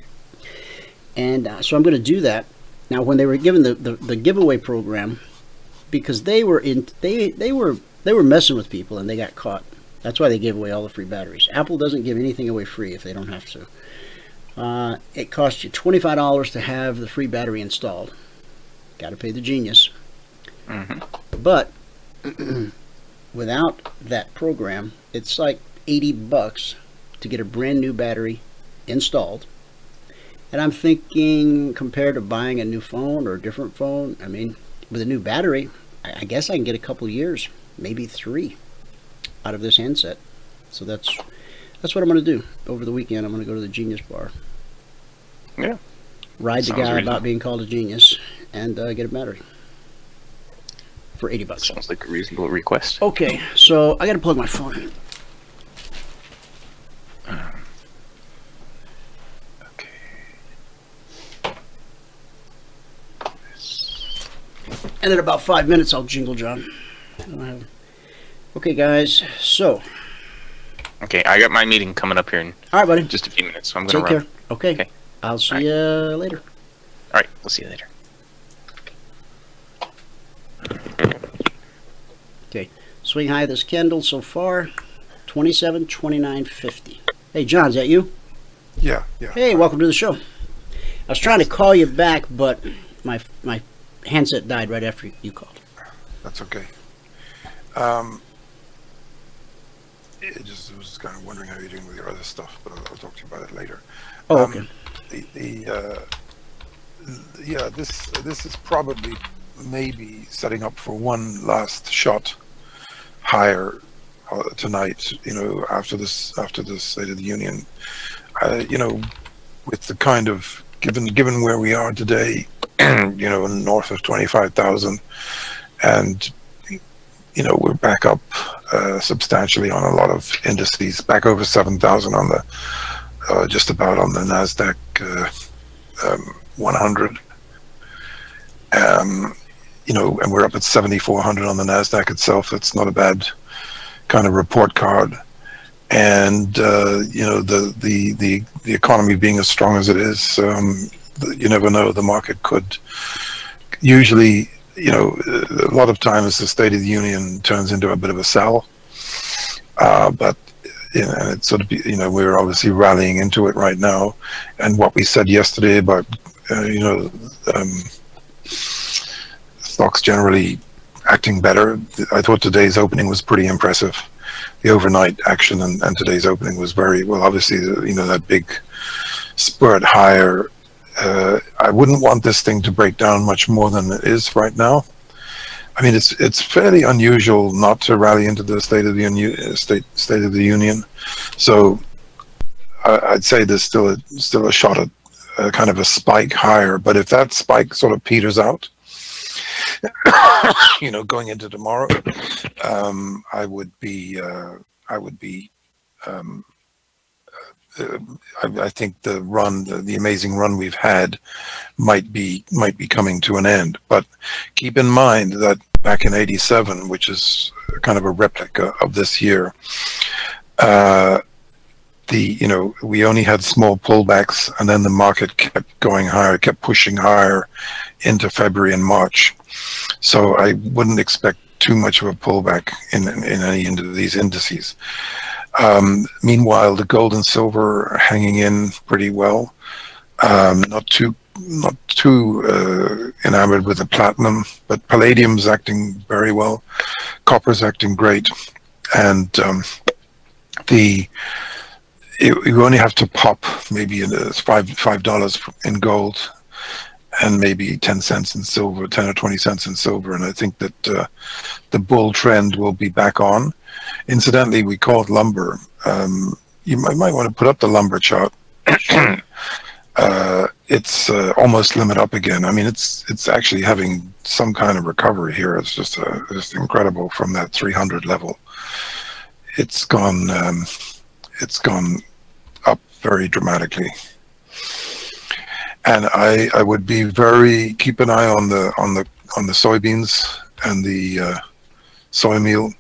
And so I'm going to do that. Now, when they were given the giveaway program, because they were messing with people and they got caught. That's why they gave away all the free batteries. Apple doesn't give anything away free if they don't have to. It costs you $25 to have the free battery installed. Got to pay the genius. But without that program, it's like $80 to get a brand new battery installed. And I'm thinking, compared to buying a new phone or a different phone, I mean, with a new battery, I guess I can get a couple years, maybe 3, out of this handset. So that's what I'm going to do over the weekend. I'm going to go to the Genius Bar. Yeah. Ride the guy about being called a genius and get a battery for $80. Sounds like a reasonable request. Okay, so I got to plug my phone in. Okay. And in about 5 minutes, I'll jingle John. Okay, guys, so. Okay, I got my meeting coming up here in all right, buddy. Just a few minutes, so I'm going to run. Take care. Okay. I'll see you later. All right, we'll see you later. Okay, swing high of this candle so far, 27.29.50. Hey, John, is that you? Yeah. Hey, welcome to the show. I was trying to call you back, but my handset died right after you called. That's okay. I was kind of wondering how you're doing with your other stuff, but I'll talk to you about it later. Oh, okay. Yeah, this is probably maybe setting up for one last shot higher tonight. You know, after the State of the Union. You know, with the kind of given where we are today, you know, north of 25,000, and you know, we're back up substantially on a lot of indices, back over 7,000 on the just about on the Nasdaq 100. You know, and we're up at 7,400 on the Nasdaq itself. That's not a bad kind of report card. And you know, the economy being as strong as it is, you never know. The market could usually, you know, a lot of times the State of the Union turns into a bit of a sell, but you know, and it's sort of, you know, we're obviously rallying into it right now. And what we said yesterday about you know, stocks generally acting better, I thought today's opening was pretty impressive. The overnight action and today's opening was very well. Obviously, you know, that big spurt higher. I wouldn't want this thing to break down much more than it is right now. I mean, it's fairly unusual not to rally into the State of the Union. So I'd say there's still a shot at kind of a spike higher. But if that spike sort of peters out, you know, going into tomorrow, I think the amazing run we've had might be coming to an end. But keep in mind that back in '87, which is kind of a replica of this year, you know, we only had small pullbacks, and then the market kept going higher, kept pushing higher into February and March. So I wouldn't expect too much of a pullback in any of these indices. Meanwhile, the gold and silver are hanging in pretty well. Not too enamored with the platinum, but palladium's acting very well. Copper's acting great, and you only have to pop maybe $5 in gold, and maybe 10 cents in silver, 10 or 20 cents in silver, and I think that the bull trend will be back on. Incidentally, we called lumber. You might want to put up the lumber chart. It's almost limit up again. I mean, it's actually having some kind of recovery here. It's just incredible from that 300 level. It's gone up very dramatically. And I would be keep an eye on the soybeans and the soy meal.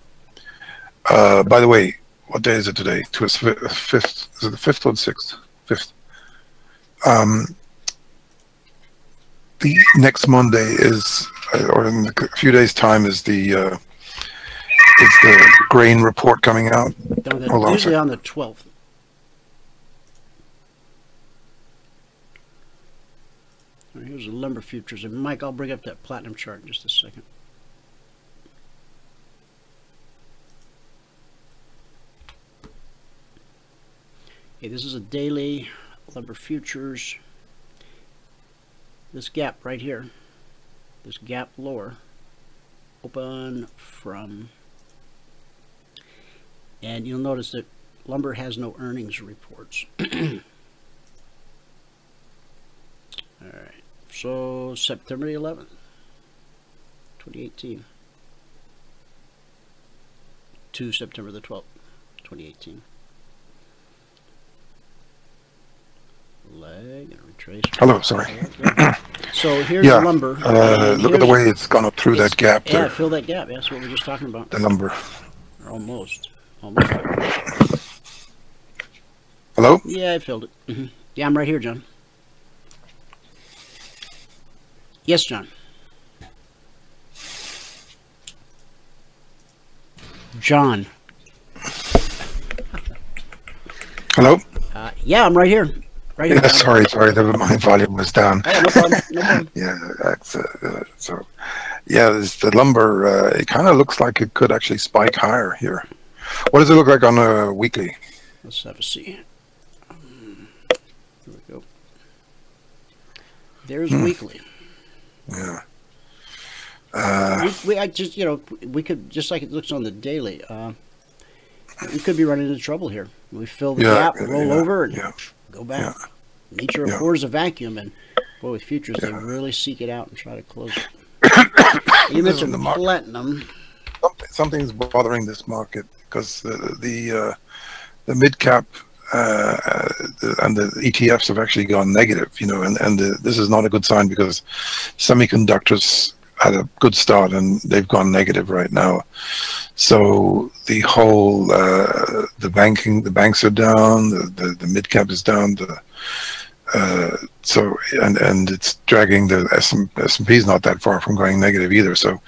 By the way, what day is it today? It's 5th. Is it the 5th or the 6th? 5th. The next Monday is, or in a few days' time, is the grain report coming out. Usually on the 12th. Here's the lumber futures, and Mike, I'll bring up that platinum chart in just a second. Okay, this is a daily lumber futures. This gap right here, this gap lower, open from, and you'll notice that lumber has no earnings reports. All right. So September 11th, 2018 to September the 12th, 2018. Leg and retrace. Hello, sorry. So here's the lumber. Look at the way it's gone up through that gap there. Yeah, fill that gap. That's what we were just talking about. The lumber. Almost. Hello? Yeah, I filled it. Yeah, I'm right here, John. Yes, John. John. Hello? Yeah, I'm right here. Right here. Yeah, sorry, my volume was down. Oh, no problem. No problem. Yeah, that's so. Yeah, the lumber. It kind of looks like it could actually spike higher here. What does it look like on a weekly? Let's have a see. Here we go. There's weekly. Yeah. I just, we could, just like it looks on the daily, we could be running into trouble here. We fill the gap, roll over, and go back. Yeah. Nature abhors a vacuum, and boy, with futures, they really seek it out and try to close it. You mentioned the platinum. Something's bothering this market because the mid cap and the ETFs have actually gone negative, and this is not a good sign because semiconductors had a good start and they've gone negative right now. So the whole the banks are down, the mid cap is down, so and it's dragging the S&P is not that far from going negative either. So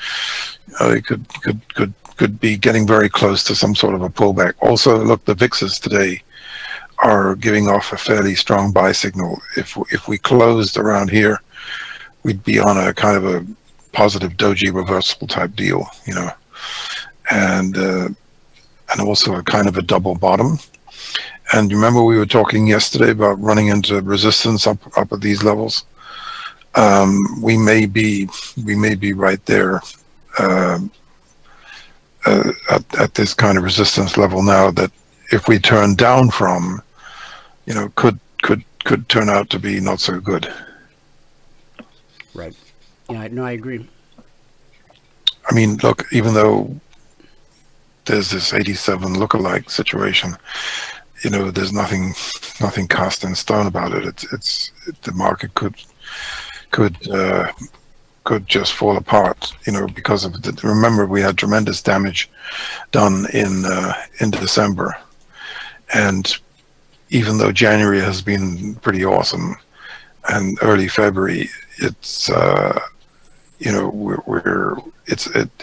it could be getting very close to some sort of a pullback. Also, look, the VIXs today are giving off a fairly strong buy signal. If we closed around here, we'd be on a kind of a positive doji reversal type deal, and also a kind of a double bottom. And remember, we were talking yesterday about running into resistance up at these levels. We may be right there at this kind of resistance level now. That if we turn down from, could turn out to be not so good. Right. Yeah, no, I agree. I mean, look, even though there's this 87 lookalike situation, there's nothing cast in stone about it. It's the market could just fall apart, because of the, remember, we had tremendous damage done in December, and even though January has been pretty awesome and early February, it's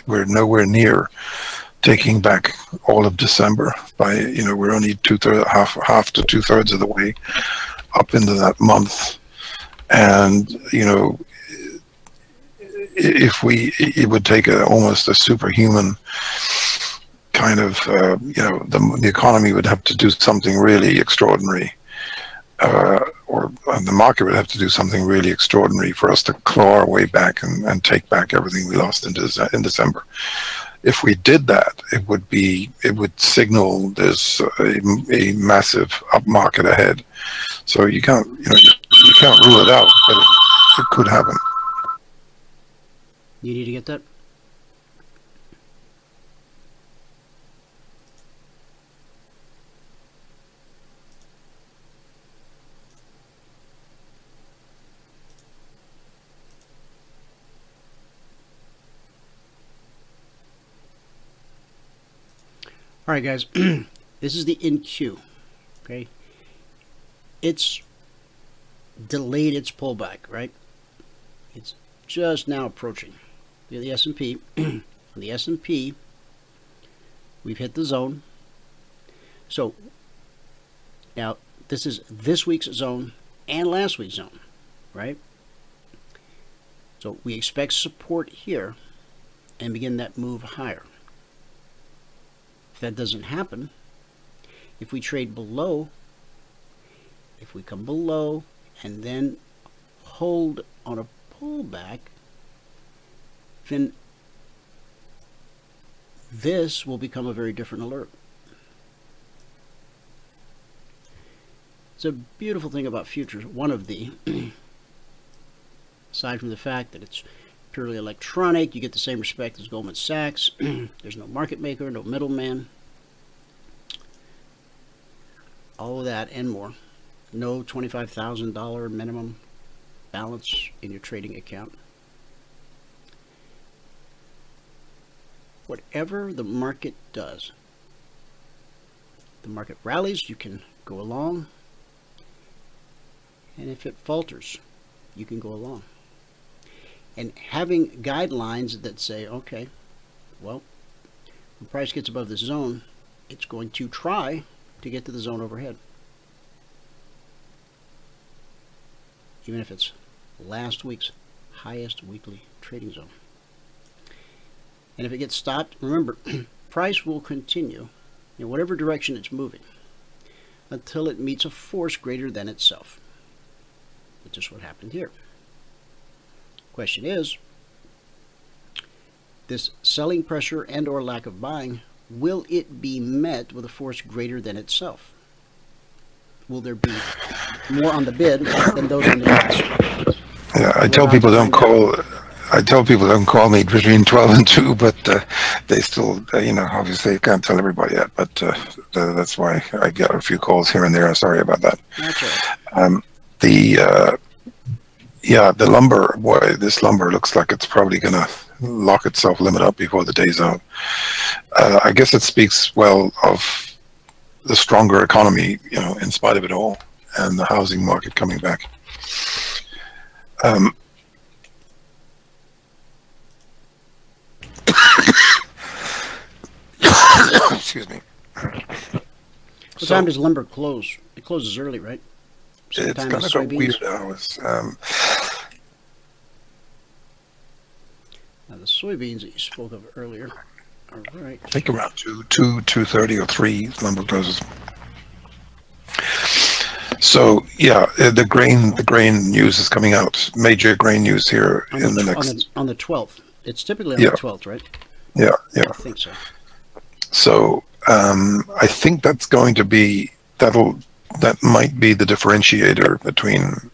we're nowhere near taking back all of December. By we're only half to 2/3 of the way up into that month, and it would take almost a superhuman kind of the economy would have to do something really extraordinary, or the market would have to do something really extraordinary for us to claw our way back and take back everything we lost in December. If we did that, it would signal there's a massive up market ahead. So you can't rule it out, but it could happen. You need to get that. All right, guys, this is the NQ, okay? It's delayed its pullback, right? It's just now approaching. The S&P, on the S&P, we've hit the zone. So now this is this week's zone and last week's zone, right? So we expect support here and begin that move higher. If that doesn't happen, if we trade below, if we come below and then hold on a pullback, then this will become a very different alert. It's a beautiful thing about futures. One of the, aside from the fact that it's purely electronic, you get the same respect as Goldman Sachs. There's no market maker, no middleman. All of that and more. No $25,000 minimum balance in your trading account. Whatever the market does, the market rallies, you can go along. And if it falters, you can go along. And having guidelines that say, okay, well, when price gets above this zone, it's going to try to get to the zone overhead. Even if it's last week's highest weekly trading zone. And if it gets stopped, remember, price will continue in whatever direction it's moving until it meets a force greater than itself, which is what happened here. Question is, this selling pressure and or lack of buying, will it be met with a force greater than itself? Will there be more on the bid than those on the ask? Yeah, I tell people don't call me between 12 and 2, but they still, obviously can't tell everybody that, but that's why I get a few calls here and there. Sorry about that. That's right. The lumber, boy, this lumber looks like it's probably going to lock itself, limit up before the day's out. I guess it speaks well of the stronger economy, in spite of it all, and the housing market coming back. Excuse me. What time does lumber close? It closes early, right? It's kind of got weird hours. Now the soybeans that you spoke of earlier. All right. I think around 2:30 or 3 lumber closes. So yeah, the grain news is coming out. Major grain news here in the next on the 12th. It's typically on the 12th, right? Yeah. I think so. So I think that's going to be that might be the differentiator between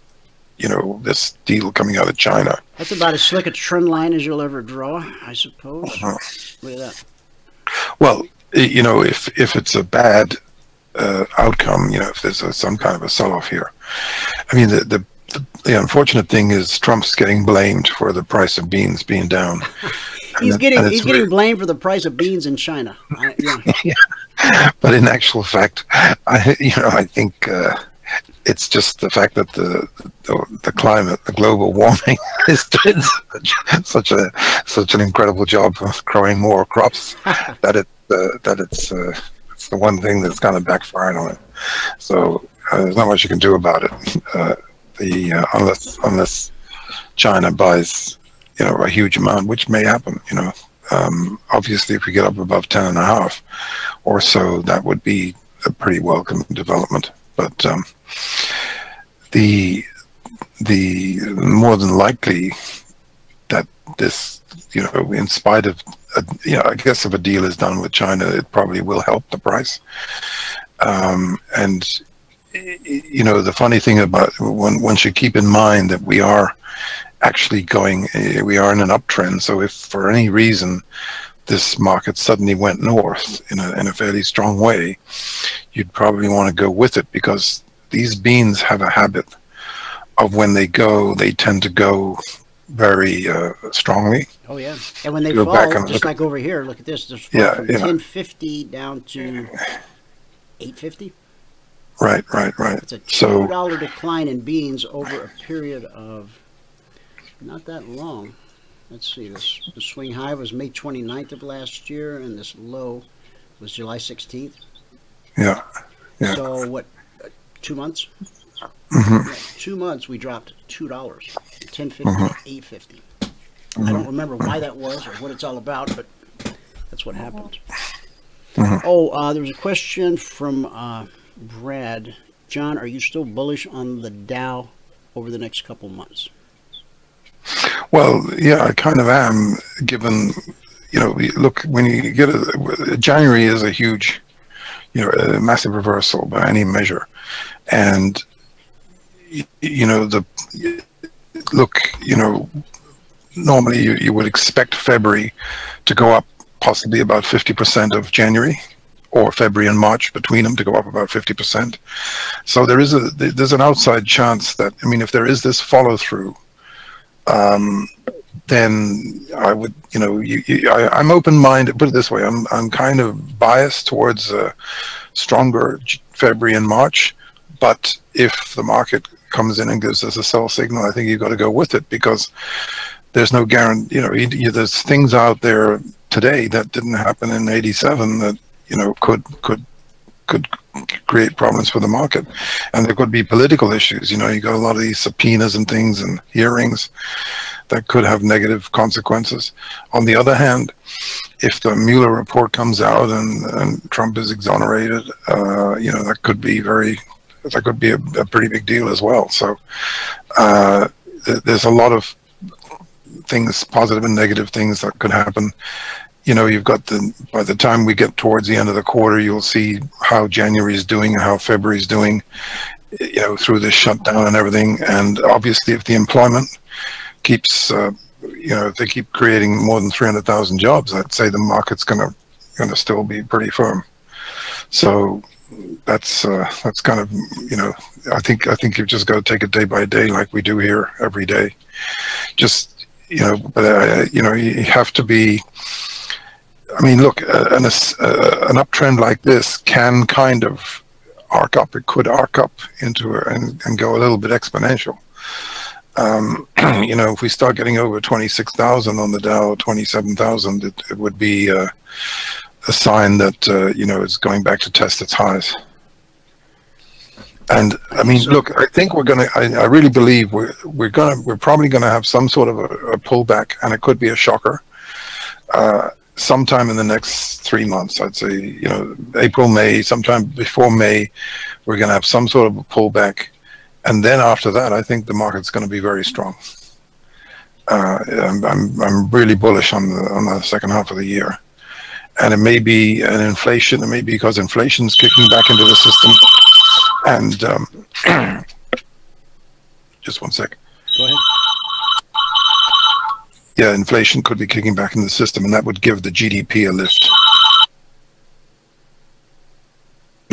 this deal coming out of China. That's about as slick a trend line as you'll ever draw, I suppose. Look at that. Well, if it's a bad outcome, if there's some kind of a sell-off here, I mean, the unfortunate thing is Trump's getting blamed for the price of beans being down. He's getting blamed for the price of beans in China. Yeah. But in actual fact, I think it's just the fact that the climate, the global warming, is doing such an incredible job of growing more crops that it's the one thing that's kind of backfired on it. So there's not much you can do about it. Unless China buys a huge amount, which may happen. Obviously, if we get up above 10.5 or so, that would be a pretty welcome development. But the more than likely that this, in spite of, I guess if a deal is done with China, it probably will help the price. And the funny thing about one should keep in mind that we are actually we are in an uptrend. So if for any reason this market suddenly went north in a fairly strong way, you'd probably want to go with it, because these beans have a habit of when they go, they tend to go very strongly. Oh yeah, and when they fall, just like over here, look at this. Just from 1050 down to 850. Right. It's a $2 decline in beans over a period of not that long. Let's see, the swing high was May 29th of last year, and this low was July 16th. Yeah. So what, 2 months? Mm-hmm. Yeah, 2 months we dropped $2, 1050 to 850. I don't remember why that was or what it's all about, but that's what happened. There was a question from Brad. John, are you still bullish on the Dow over the next couple months? Well, yeah, I kind of am, given, look, when you get January is a huge, a massive reversal by any measure. And, normally you would expect February to go up possibly about 50% of January, or February and March between them to go up about 50%. So there's an outside chance that, if there is this follow through, then I would, I'm open-minded. Put it this way: I'm kind of biased towards stronger February and March. But if the market comes in and gives us a sell signal, I think you've got to go with it, because there's no guarantee. There's things out there today that didn't happen in '87 that could create problems for the market, and there could be political issues. You got a lot of these subpoenas and things and hearings that could have negative consequences. On the other hand, if the Mueller report comes out and Trump is exonerated, that could be a pretty big deal as well. So there's a lot of things, positive and negative things that could happen. You know, you've got by the time we get towards the end of the quarter, you'll see how January is doing and how February is doing, you know, through this shutdown and everything. And obviously, if the employment keeps, you know, if they keep creating more than 300,000 jobs, I'd say the market's gonna still be pretty firm. So that's kind of, you know, I think you've just got to take it day by day, like we do here every day. Just, you know, but you know, you have to be. I mean, look, an uptrend like this can kind of arc up. It could arc up into and go a little bit exponential. You know, if we start getting over 26,000 on the Dow, 27,000, it would be a sign that you know, it's going back to test its highs. And I mean, look, I think we're gonna. I really believe we're probably gonna have some sort of a pullback, and it could be a shocker. Sometime in the next 3 months, I'd say, you know, April, May, sometime before May, we're going to have some sort of a pullback. And then after that, I think the market's going to be very strong. I'm really bullish on the second half of the year. And it may be an inflation, it may be because inflation's kicking back into the system. And just one sec. Go ahead. Yeah, inflation could be kicking back in the system, and that would give the GDP a lift.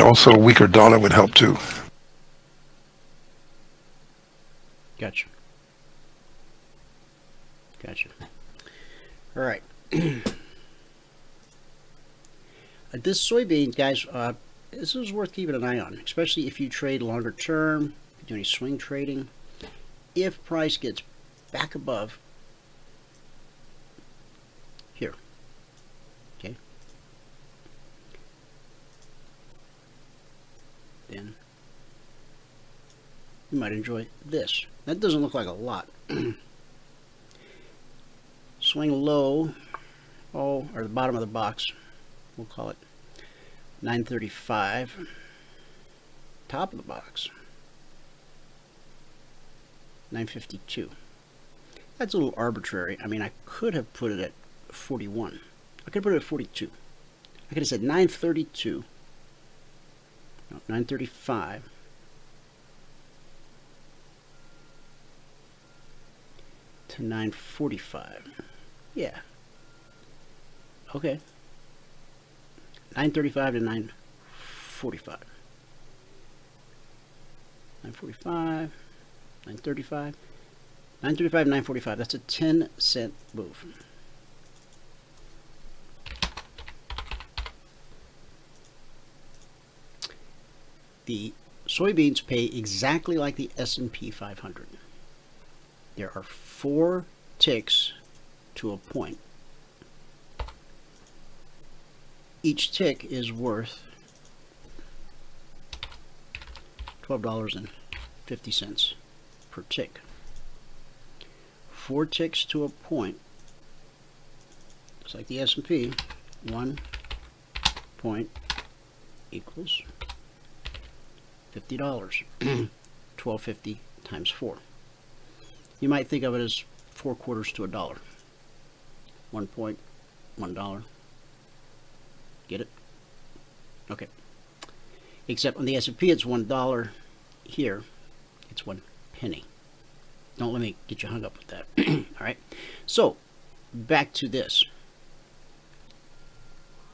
Also, a weaker dollar would help too. Gotcha. Gotcha. All right. This soybeans, guys, this is worth keeping an eye on, especially if you trade longer term, if you do any swing trading. If price gets back above here, okay, then you might enjoy this. That doesn't look like a lot. Swing low, or the bottom of the box, we'll call it 935. Top of the box, 952. That's a little arbitrary. I mean, I could have put it at 41. I could have put it at 42. I could have said 932. No, 935. To 945. Yeah. Okay. 935 to 945. 945. 935. 935, 945. That's a 10-cent move. The soybeans pay exactly like the S&P 500. There are 4 ticks to a point. Each tick is worth $12.50 per tick. 4 ticks to a point, just like the S&P, 1 point equals $50. $12.50 times 4. You might think of it as 4 quarters to a dollar. 1 point, $1. Get it? Okay. Except on the S&P it's $1. Here it's 1 penny. Don't let me get you hung up with that. All right. So back to this.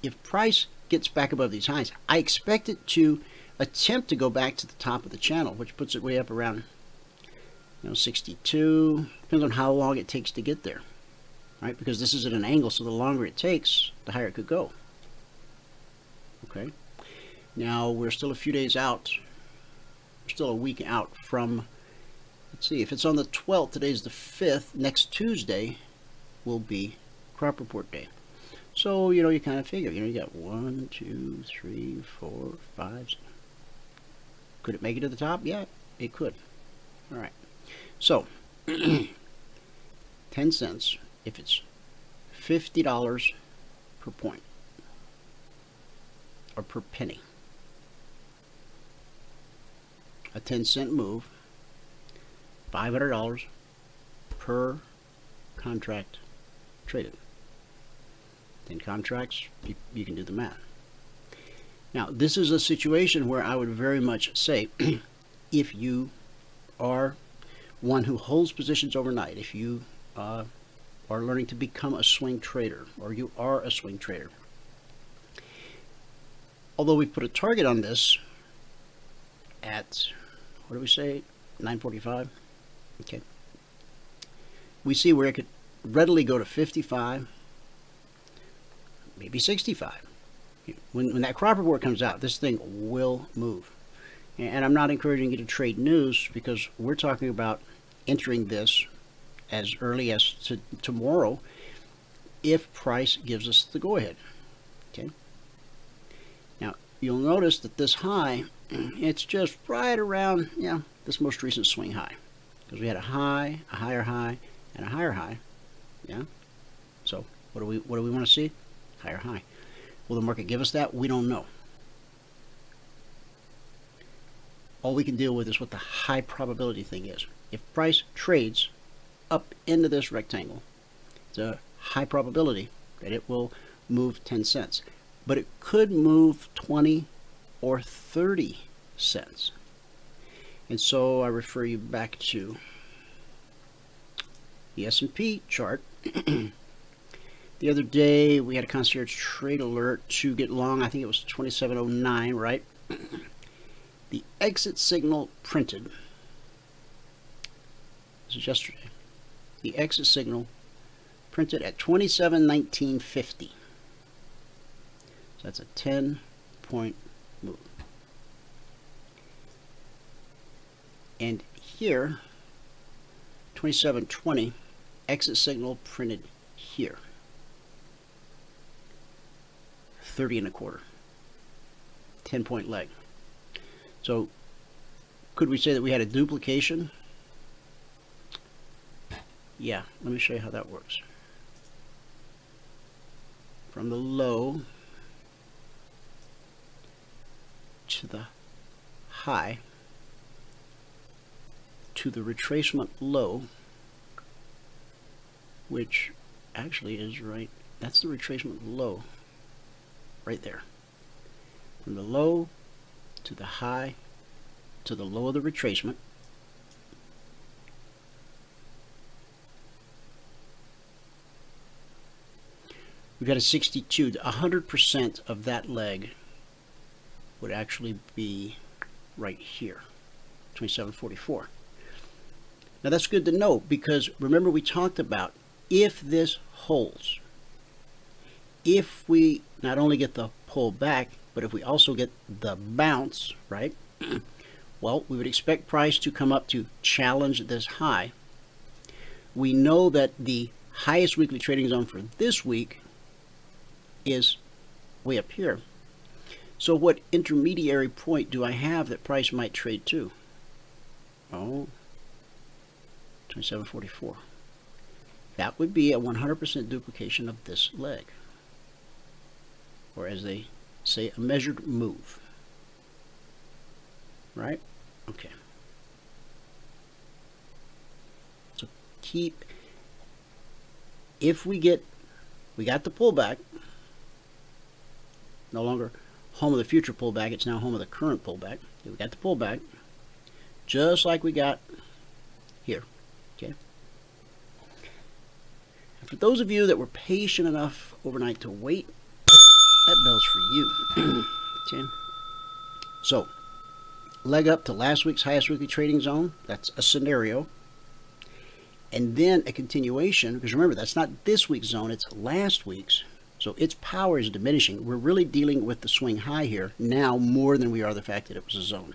If price gets back above these highs, I expect it to attempt to go back to the top of the channel, which puts it way up around, 62. Depends on how long it takes to get there, right? Because this is at an angle, so the longer it takes, the higher it could go. Okay. Now we're still a few days out. We're still a week out from. Let's see. If it's on the 12th, today's the 5th. Next Tuesday will be crop report day. So you kind of figure. You got 1, 2, 3, 4, 5. Could it make it to the top? Yeah, it could. All right. So, 10 cents if it's $50 per point or per penny. A 10-cent move, $500 per contract traded. 10 contracts, you can do the math. Now, this is a situation where I would very much say, if you are one who holds positions overnight, if you are learning to become a swing trader, or you are a swing trader, although we put a target on this at, what do we say, 945? Okay. We see where it could readily go to 55, maybe 65. When that crop report comes out, this thing will move. And I'm not encouraging you to trade news, because we're talking about entering this as early as tomorrow if price gives us the go-ahead. Okay. Now, you'll notice that this high, it's just right around, this most recent swing high. Because we had a high, a higher high, and a higher high. Yeah. So what do we want to see? Higher high. Will the market give us that? We don't know. All we can deal with is what the high probability thing is. If price trades up into this rectangle, it's a high probability that it will move 10 cents. But it could move 20 or 30 cents. And so I refer you back to the S&P chart. The other day we had a Concierge Trade Alert to get long. I think it was 2709, right? The exit signal printed. This is yesterday. The exit signal printed at 2719.50. So that's a 10-point move. And here, 2720, exit signal printed here. 30 and a quarter. 10-point leg. So could we say that we had a duplication? Yeah, let me show you how that works. From the low to the high to the retracement low, which actually is right, that's the retracement low right there. From the low to the high to the low of the retracement. We've got a 62. 100% of that leg would actually be right here, 2744. Now that's good to know, because remember we talked about, if this holds, if we not only get the pull back, but if we also get the bounce, right? Well, we would expect price to come up to challenge this high. We know that the highest weekly trading zone for this week is way up here. So what intermediary point do I have that price might trade to? Oh, 2744. That would be a 100% duplication of this leg, or as they say, a measured move. Right? Okay. So keep, if we got the pullback, no longer home of the future pullback, it's now home of the current pullback. We got the pullback, just like we got here. Okay. And for those of you that were patient enough overnight to wait, that bell's for you. Okay. So, leg up to last week's highest weekly trading zone. That's a scenario. And then a continuation, because remember, that's not this week's zone, it's last week's. So its power is diminishing. We're really dealing with the swing high here now more than we are the fact that it was a zone.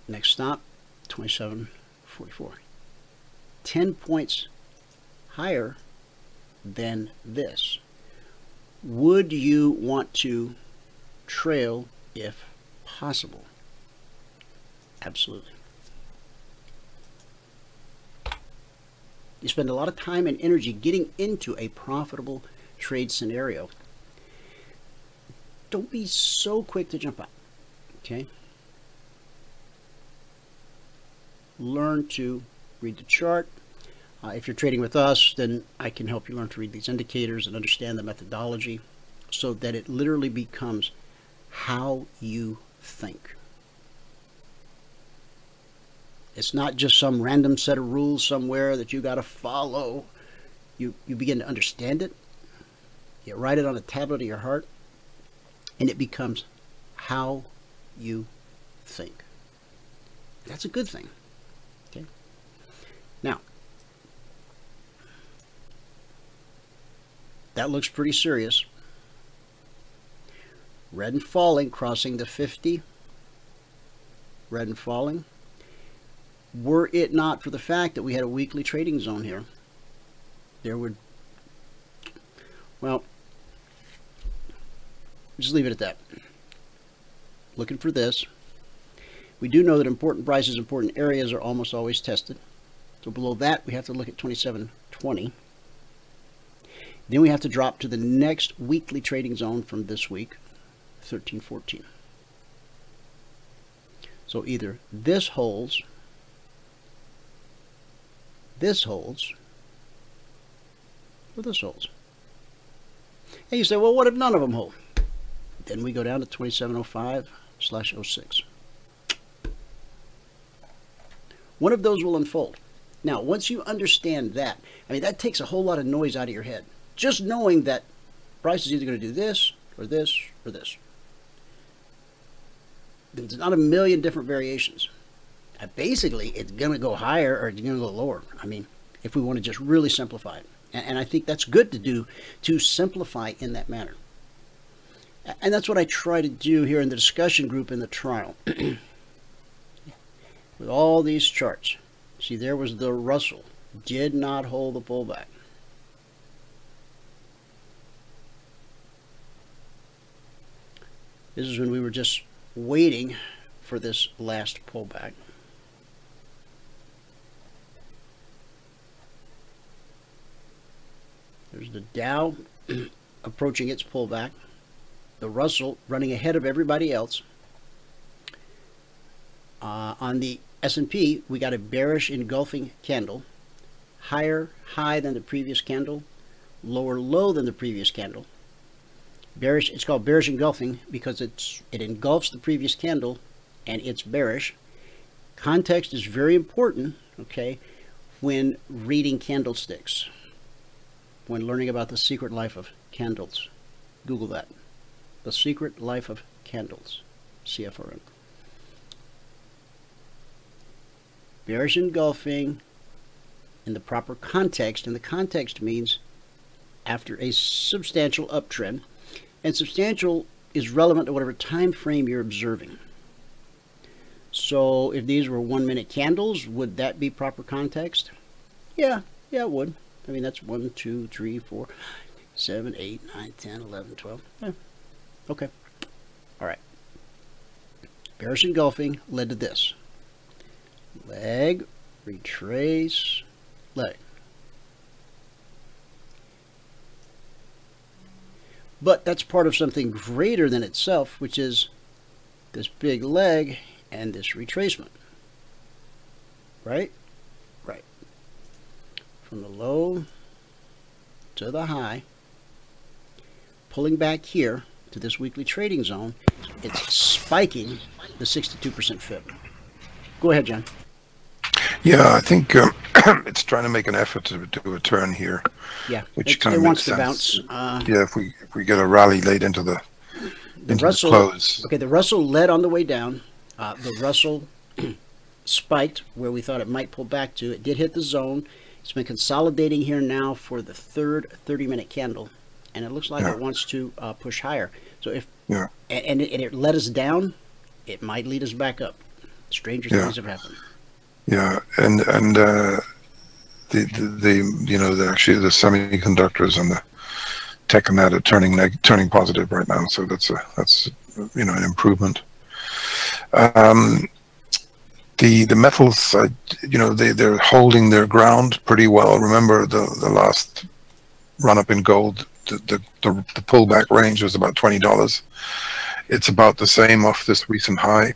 Next stop, 2744. 10 points higher than this. Would you want to trail if possible? Absolutely. You spend a lot of time and energy getting into a profitable trade scenario. Don't be so quick to jump out. Okay? Learn to read the chart. If you're trading with us, then I can help you learn to read these indicators and understand the methodology so that it literally becomes how you think. It's not just some random set of rules somewhere that you got to follow. You begin to understand it. You write it on a tablet of your heart, and it becomes how you think. That's a good thing. Okay. Now, that looks pretty serious. Red and falling, crossing the 50. Red and falling. Were it not for the fact that we had a weekly trading zone here, there would, well, just leave it at that. Looking for this. We do know that important prices, important areas are almost always tested. So below that, we have to look at 27.20. Then we have to drop to the next weekly trading zone from this week, 13.14. So either this holds, or this holds. And you say, well, what if none of them hold? Then we go down to 27.05/06. One of those will unfold. Now, once you understand that, I mean, that takes a whole lot of noise out of your head. Just knowing that price is either going to do this, or this, or this. There's not a million different variations. Basically, it's going to go higher or it's going to go lower. I mean, if we want to just really simplify it. And I think that's good to do, to simplify in that manner. And that's what I try to do here in the discussion group in the trial. With all these charts. See, there was the Russell. Did not hold the pullback. This is when we were just waiting for this last pullback. There's the Dow approaching its pullback. The Russell running ahead of everybody else. On the S&P, we got a bearish engulfing candle. Higher high than the previous candle. Lower low than the previous candle. Bearish. It's called bearish engulfing because it engulfs the previous candle and it's bearish. Context is very important, okay, when reading candlesticks. When learning about the secret life of candles. Google that. The Secret Life of Candles. CFRN. Bearish engulfing in the proper context. And the context means after a substantial uptrend. And substantial is relevant to whatever time frame you're observing. So if these were 1 minute candles, would that be proper context? Yeah, it would. I mean, that's 1, 2, 3, 4, 7, 8, 9, 10, 11, 12. Yeah. Okay. All right. Bearish engulfing led to this. Leg, retrace, leg. But that's part of something greater than itself, which is this big leg and this retracement. Right? Right. From the low to the high, pulling back here to this weekly trading zone, it's spiking the 62% fib. Go ahead, John. Yeah, I think it's trying to make an effort to do a turn here. Yeah, which it kind of wants makes to sense. bounce. Yeah, if we get a rally late into the Russell, close. Okay, the Russell led on the way down. The Russell spiked where we thought it might pull back to. It did hit the zone. It's been consolidating here now for the third 30-minute candle, and it looks like it wants to push higher. So if and it let us down, it might lead us back up. Stranger things have happened. Yeah, and actually the semiconductors and the tech and that are turning positive right now. So that's an improvement. The metals, they're holding their ground pretty well. Remember the last run up in gold, the pullback range was about $20. It's about the same off this recent high,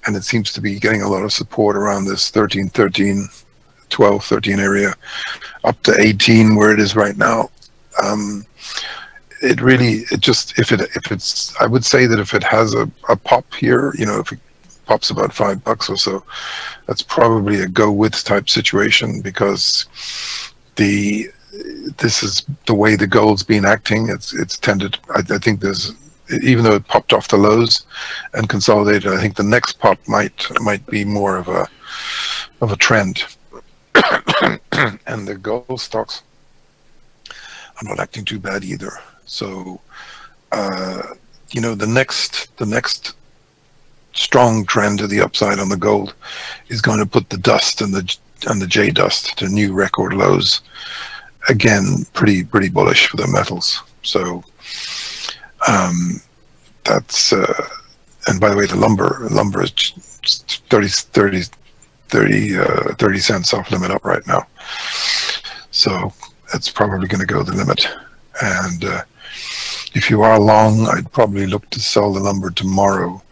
and it seems to be getting a lot of support around this 1313 12, 13 area, up to 18 where it is right now. It really, if it's, I would say that if it has a pop here, you know, if it pops about $5 or so, that's probably a go with type situation, because this is the way the gold's been acting. It's tended, I think there's, even though it popped off the lows and consolidated, I think the next pop might be more of a trend. And the gold stocks are not acting too bad either. So you know, the next strong trend to the upside on the gold is going to put the dust and the J dust to new record lows. Again, pretty bullish for the metals. So that's and by the way, the lumber is 30 cents off limit up right now. So that's probably going to go the limit. And if you are long, I'd probably look to sell the lumber tomorrow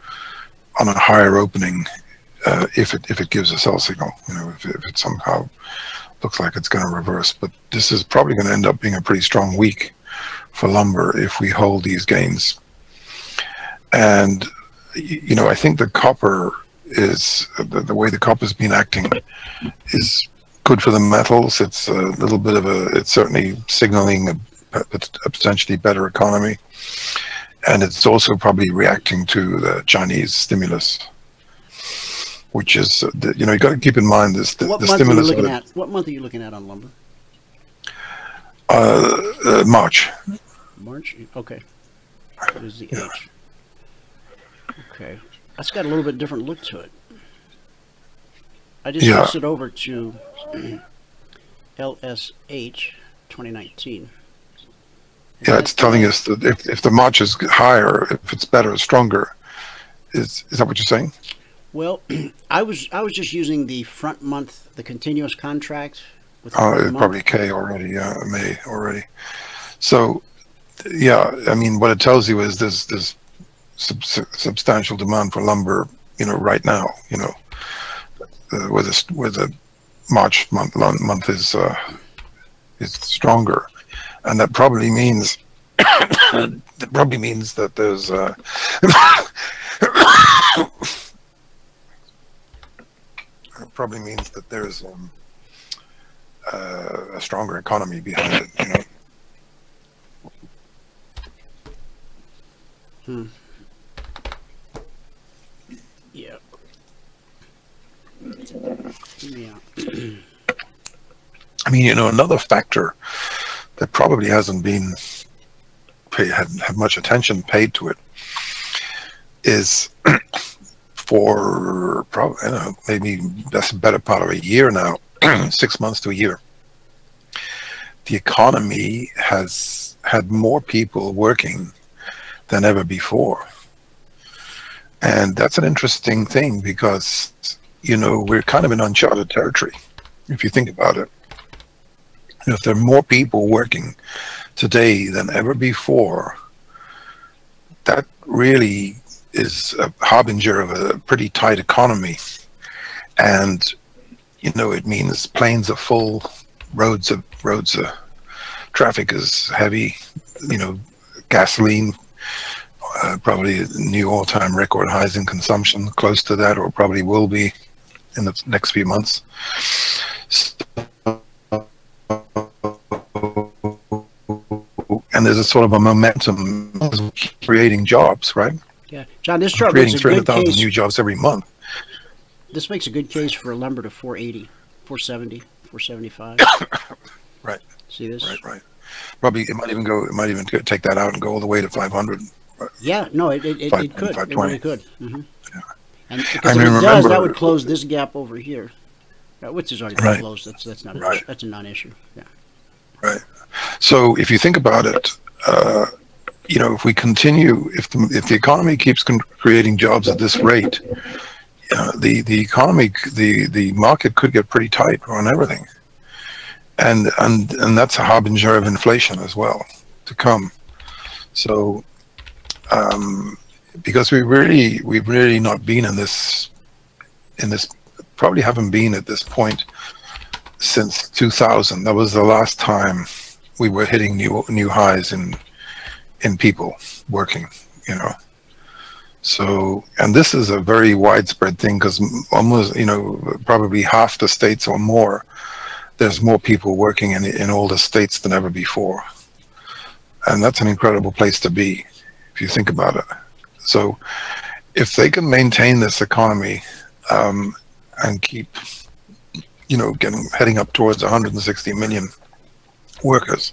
on a higher opening, if it gives a sell signal. You know, if it somehow looks like it's going to reverse. But this is probably going to end up being a pretty strong week for lumber if we hold these gains. And you know, I think the copper is the way the copper's been acting is good for the metals. It's a little bit of it's certainly signaling a potentially better economy, and it's also probably reacting to the Chinese stimulus, which is you know, you got to keep in mind this the stimulus. What month are you looking at on lumber? March. March. Okay. What is the H? Okay, that's got a little bit different look to it. I just switched it over to LSH 2019. Yeah, it's telling us that if the March is higher, if it's better, stronger. Is that what you're saying? Well, I was just using the front month, the continuous contract. With it's probably K already. Yeah, May already. So, yeah, I mean, what it tells you is there's substantial demand for lumber. You know, right now. You know, where the March month is stronger. And that probably means that there's probably means that there's a stronger economy behind it. You know. Yeah. Yeah. I mean, you know, another factor that probably hasn't been had much attention paid to it is for probably, I don't know, maybe that's a better part of a year now, 6 months to a year. The economy has had more people working than ever before. And that's an interesting thing because, you know, we're kind of in uncharted territory, if you think about it. If there are more people working today than ever before, that really is a harbinger of a pretty tight economy. And, you know, it means planes are full, roads are traffic is heavy, you know, gasoline, probably new all-time record highs in consumption, close to that, or probably will be in the next few months. And there's a sort of a momentum creating jobs, right? Yeah, John, this chart creating makes a good 300,000 case. new jobs every month. This makes a good case for lumber to 480, 470, 475. Right. See this? Right. Probably it might even take that out and go all the way to 500. Yeah, no, it could. It really could. Mm-hmm. Yeah. And because if it does, that would close this gap over here, which is already been closed. That's not an issue. That's a non-issue. Yeah. Right. So if you think about it, you know, if we continue, if the economy keeps creating jobs at this rate, the economy, the market could get pretty tight on everything, and that's a harbinger of inflation as well to come. So, because we've really not been in this, probably haven't been at this point since 2000. That was the last time we were hitting new highs in people working, you know. So, and this is a very widespread thing, because almost, you know, probably half the states or more, there's more people working in all the states than ever before. And that's an incredible place to be, if you think about it. So if they can maintain this economy and keep, you know, heading up towards 160 million workers,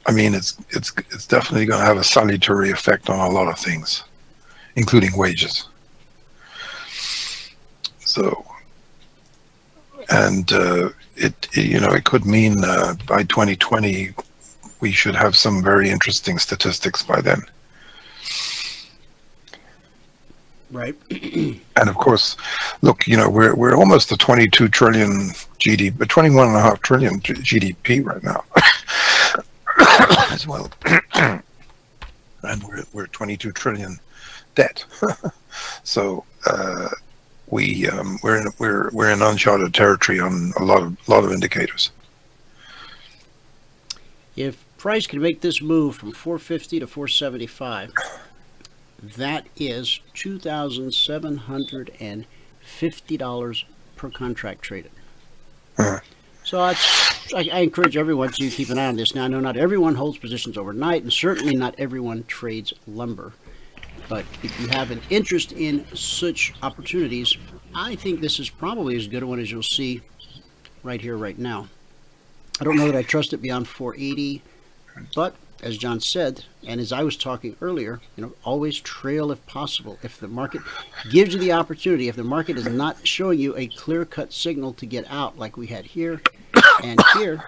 I mean, it's definitely going to have a salutary effect on a lot of things, including wages. So, and you know, it could mean by 2020 we should have some very interesting statistics by then. Right. And of course, look, you know, we're almost a 22 trillion GDP, but 21.5 trillion GDP right now as well. And we're 22 trillion debt. So we're in uncharted territory on a lot of indicators. If price can make this move from 450 to 475, that is $2,750 per contract traded. So I encourage everyone to keep an eye on this. Now, I know not everyone holds positions overnight, and certainly not everyone trades lumber. But if you have an interest in such opportunities, I think this is probably as good a one as you'll see right here, right now. I don't know that I trust it beyond 480, but as John said, and as I was talking earlier, you know, always trail if possible. If the market gives you the opportunity, if the market is not showing you a clear-cut signal to get out, like we had here and here,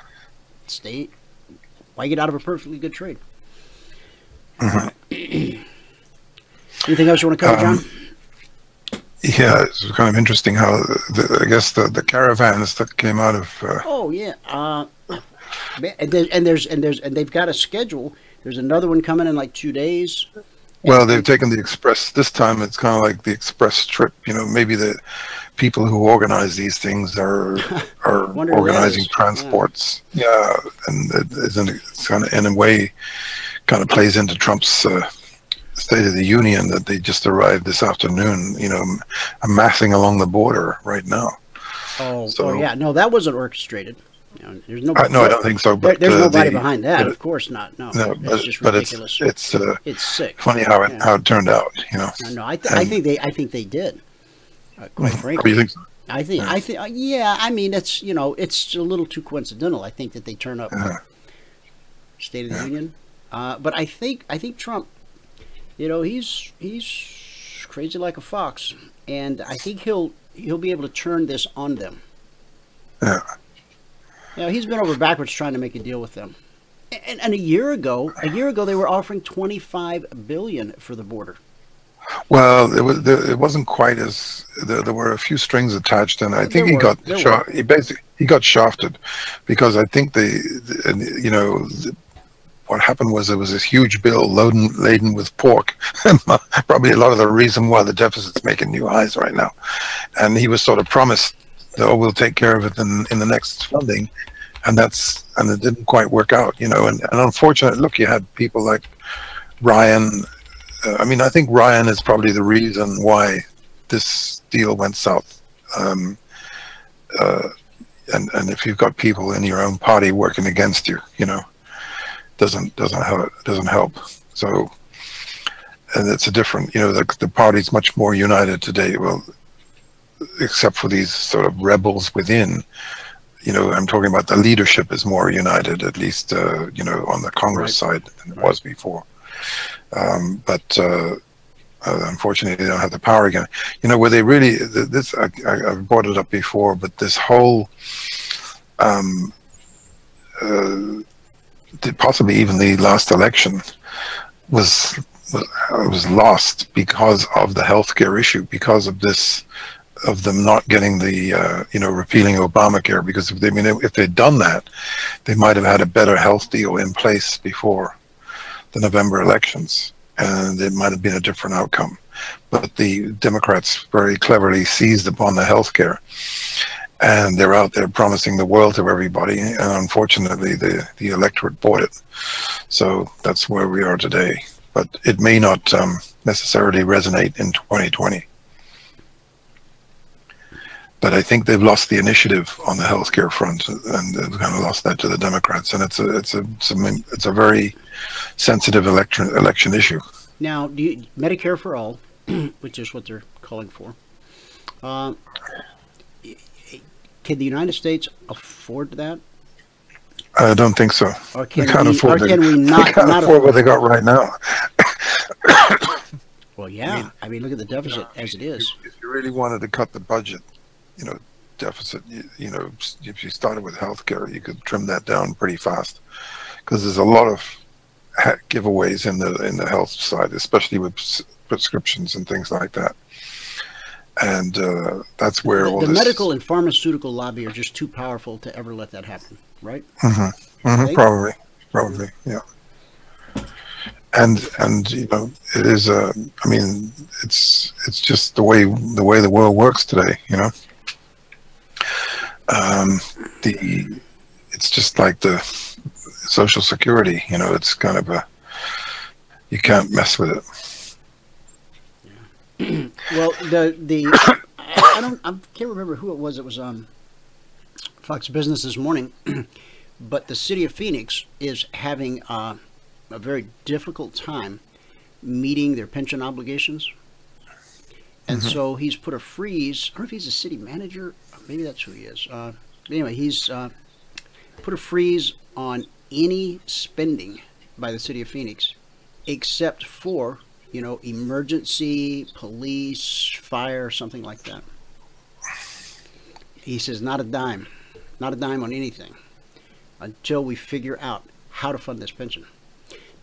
why get out of a perfectly good trade? Anything else you want to cover, John? Yeah, it's kind of interesting how I guess the caravans that came out of. Oh yeah, and they've got a schedule. There's another one coming in like 2 days. Well, they've taken the express this time. It's kind of like the express trip. You know, maybe the people who organize these things are organizing transports. Yeah, and it's kind of in a way kind of plays into Trump's State of the Union that they just arrived this afternoon, you know, amassing along the border right now. Oh, so, yeah, no, that wasn't orchestrated. You know, there's no. No, I don't think so. But there's nobody behind that, of course not. No, it's just ridiculous. It's sick. Funny how it turned out, you know. No, I think they did. Quite frankly, you think so? I think, yeah. I mean, it's, you know, it's a little too coincidental. I think that they turn up State of the Union, but I think Trump, you know, he's crazy like a fox, and I think he'll be able to turn this on them. Yeah. You know, he's been over backwards trying to make a deal with them, and a year ago they were offering $25 billion for the border. Well, it wasn't quite as there were a few strings attached, and I think he got shafted because I think what happened was there was this huge bill laden with pork, probably a lot of the reason why the deficit's making new highs right now, and he was sort of promised, "Oh, we'll take care of it in the next funding," and it didn't quite work out, you know. And unfortunately, look, you had people like Ryan. I mean, I think Ryan is probably the reason why this deal went south. And if you've got people in your own party working against you, you know, doesn't help. So, and it's a different, you know, the party's much more united today. Well, except for these sort of rebels within, you know, I'm talking about the leadership is more united, at least, you know, on the Congress side than it was before. But unfortunately, they don't have the power again. You know, where they really, I've brought it up before, but this whole, possibly even the last election was lost because of the healthcare issue, because of this, of them not getting the, you know, repealing Obamacare. Because if they'd done that, they might have had a better health deal in place before the November elections, and it might have been a different outcome. But the Democrats very cleverly seized upon the health care, and they're out there promising the world to everybody, and unfortunately the electorate bought it. So that's where we are today, but it may not necessarily resonate in 2020. But I think they've lost the initiative on the healthcare front, and they've kind of lost that to the Democrats, and it's a very sensitive election issue. Now, Medicare for all, which is what they're calling for. Can the United States afford that? I don't think so. Or can they can't afford we not, they can't afford what they got right now. Well, yeah. I mean, look at the deficit as it is. If you really wanted to cut the budget, deficit, if you started with healthcare, you could trim that down pretty fast, because there's a lot of giveaways in the health side, especially with prescriptions and things like that. And that's where the medical and pharmaceutical lobby are just too powerful to ever let that happen, right? Probably, yeah. And it is. I mean, it's just the way the world works today. It's just like the Social Security. It's kind of you can't mess with it. Well, I can't remember who it was. It was on Fox Business this morning, but the city of Phoenix is having a very difficult time meeting their pension obligations, and so he's put a freeze. I don't know if he's a city manager. Maybe that's who he is. Anyway, he's put a freeze on any spending by the city of Phoenix, except for emergency, police, fire, something like that. He says not a dime on anything until we figure out how to fund this pension.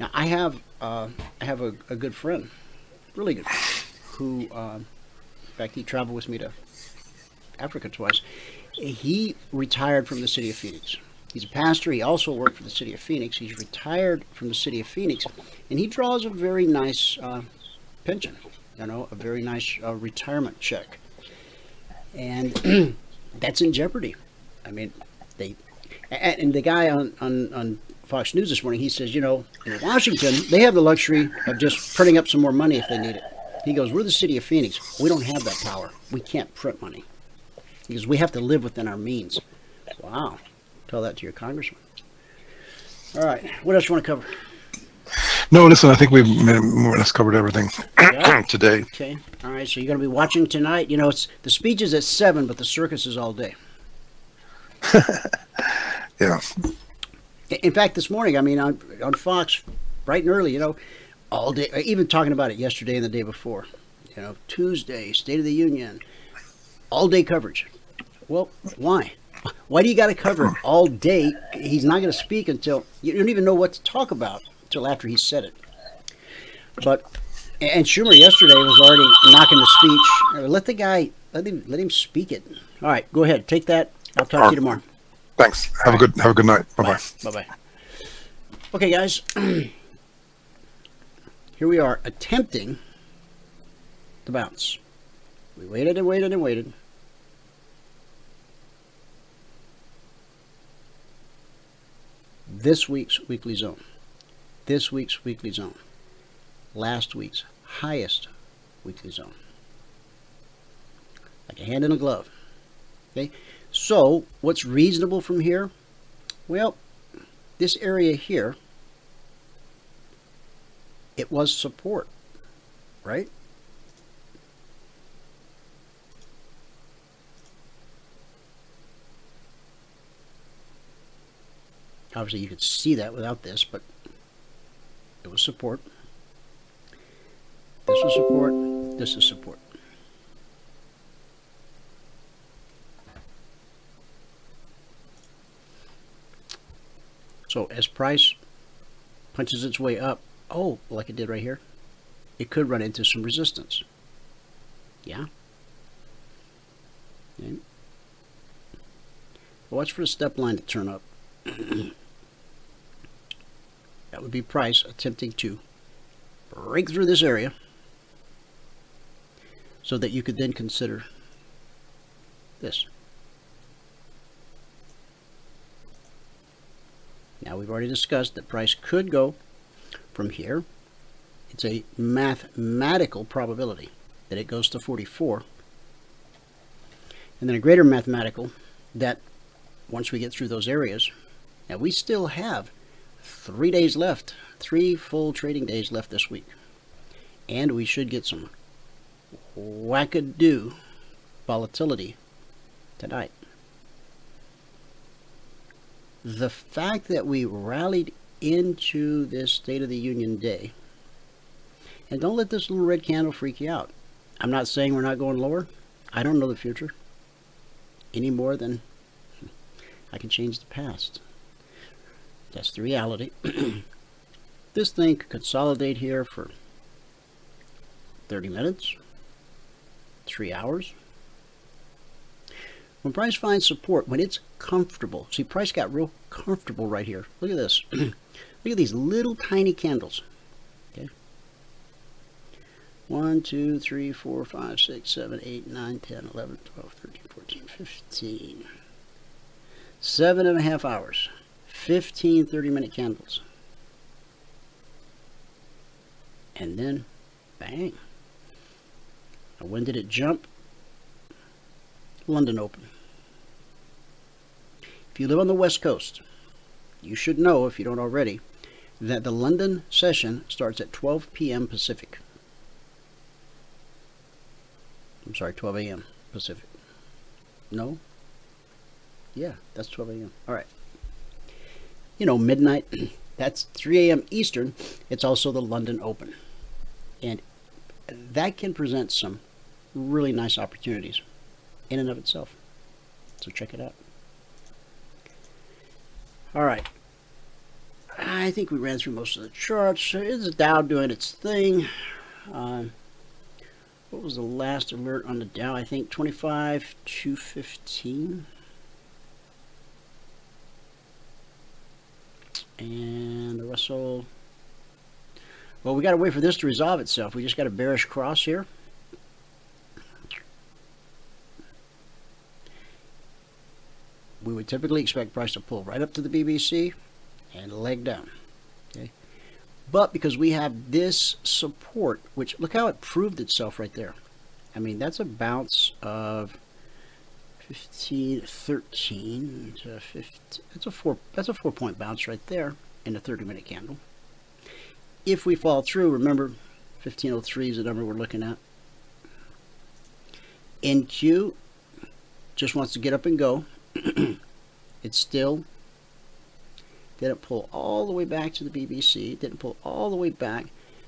Now, I have a good friend, really good friend, who, in fact, he traveled with me to Africa twice. He retired from the city of Phoenix. He's a pastor. He also worked for the city of Phoenix. He's retired from the city of Phoenix, and he draws a very nice pension, a very nice retirement check. And that's in jeopardy. I mean, and the guy on Fox News this morning, he says, in Washington, they have the luxury of just printing up some more money if they need it. He goes, we're the city of Phoenix. We don't have that power. We can't print money. He goes, we have to live within our means. Wow. Tell that to your congressman. All right. What else you want to cover? No, listen, I think we've more or less covered everything today. Okay. All right. So you're going to be watching tonight. It's the speech is at 7, but the circus is all day. Yeah. In fact, this morning, I mean, on Fox, bright and early, all day, even talking about it yesterday and the day before, Tuesday, State of the Union, all day coverage. Well, why? Why do you got to cover it all day? He's not going to speak until, you don't even know what to talk about until after he said it. And Schumer yesterday was already knocking the speech. Let the guy, let him speak it. All right, go ahead. Take that. I'll talk to you tomorrow. Thanks. Have a good night. Bye-bye. Bye-bye. Okay, guys. Here we are attempting to bounce. We waited and waited and waited. This week's weekly zone. This week's weekly zone. Last week's highest weekly zone. Like a hand in a glove. Okay? So, what's reasonable from here? Well, this area here, it was support, right? Obviously, you could see that without this, but it was support. This was support. This is support. So as price punches its way up, like it did right here, it could run into some resistance. Yeah. Okay. Watch for the step line to turn up. That would be price attempting to break through this area so that you could then consider this. Now, we've already discussed that price could go from here. It's a mathematical probability that it goes to 44. And then a greater mathematical that once we get through those areas, now we still have 3 days left, 3 full trading days left this week. And we should get some wackadoo volatility tonight. The fact that we rallied into this State of the Union day, and don't let this little red candle freak you out. I'm not saying we're not going lower. I don't know the future any more than I can change the past. That's the reality. This thing could consolidate here for 30 minutes, 3 hours. When price finds support, when it's comfortable, see, price got real comfortable right here. Look at this. Look at these little tiny candles. Okay. 1, 2, 3, 4, 5, 6, 7, 8, 9, 10, 11, 12, 13, 14, 15. 7.5 hours. 15 30-minute candles. And then, bang. Now, when did it jump? London Open. If you live on the West Coast, you should know, if you don't already, that the London session starts at 12 p.m. Pacific. I'm sorry, 12 a.m. Pacific. No? Yeah, that's 12 a.m. All right. You know, midnight, that's 3 a.m. Eastern. It's also the London Open. And that can present some really nice opportunities in and of itself. So check it out. All right. I think we ran through most of the charts. Here's the Dow doing its thing. What was the last alert on the Dow? I think 25,215. And the Russell. Well, we got to wait for this to resolve itself. We just got a bearish cross here. We would typically expect price to pull right up to the BBC and leg down. Okay, but because we have this support, which look how it proved itself right there. I mean, that's a bounce of 15, 13 to 15. That's a 4-point bounce right there in a 30-minute candle. If we fall through, remember 1503 is the number we're looking at. NQ just wants to get up and go. It still didn't pull all the way back to the BBC. Didn't pull all the way back.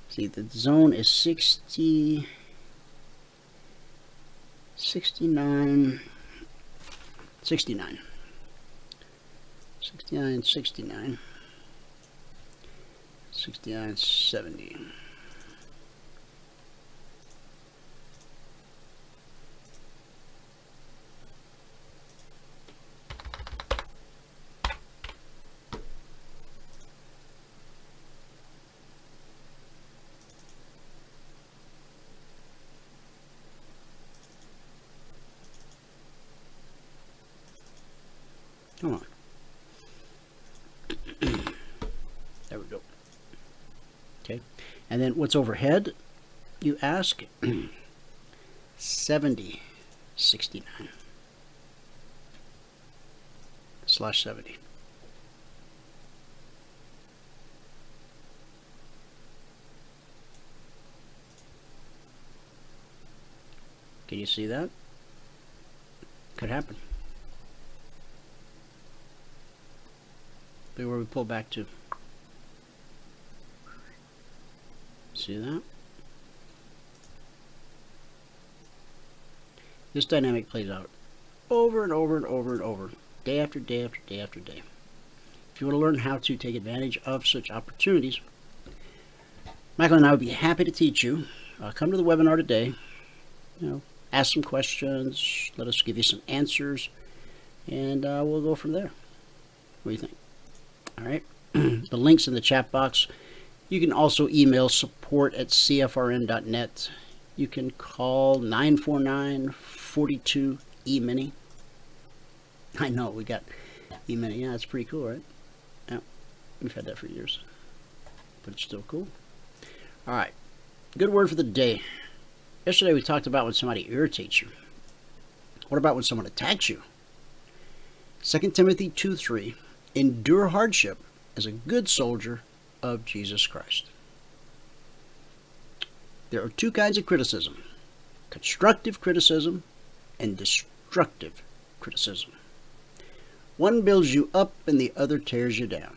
See, the zone is 60, 69, 69, 69, 69, 69, 70. Come on. There we go. Okay. And then what's overhead, you ask? 70.69 / 70. Can you see that? Could happen. Look where we pull back to. See that? This dynamic plays out over and over and over and over, day after day after day after day. If you want to learn how to take advantage of such opportunities, Michael and I would be happy to teach you. Come to the webinar today. You know, ask some questions. Let us give you some answers, and we'll go from there. What do you think? All right. The link's in the chat box. You can also email support@cfrn.net. You can call 949-42-EMINI. I know, we got Emini. Yeah, that's pretty cool, right? Yeah. We've had that for years, but it's still cool. All right, good word for the day. Yesterday we talked about when somebody irritates you. What about when someone attacks you? 2 Timothy 2:3, endure hardship as a good soldier of Jesus Christ. There are two kinds of criticism: constructive criticism and destructive criticism. One builds you up and the other tears you down.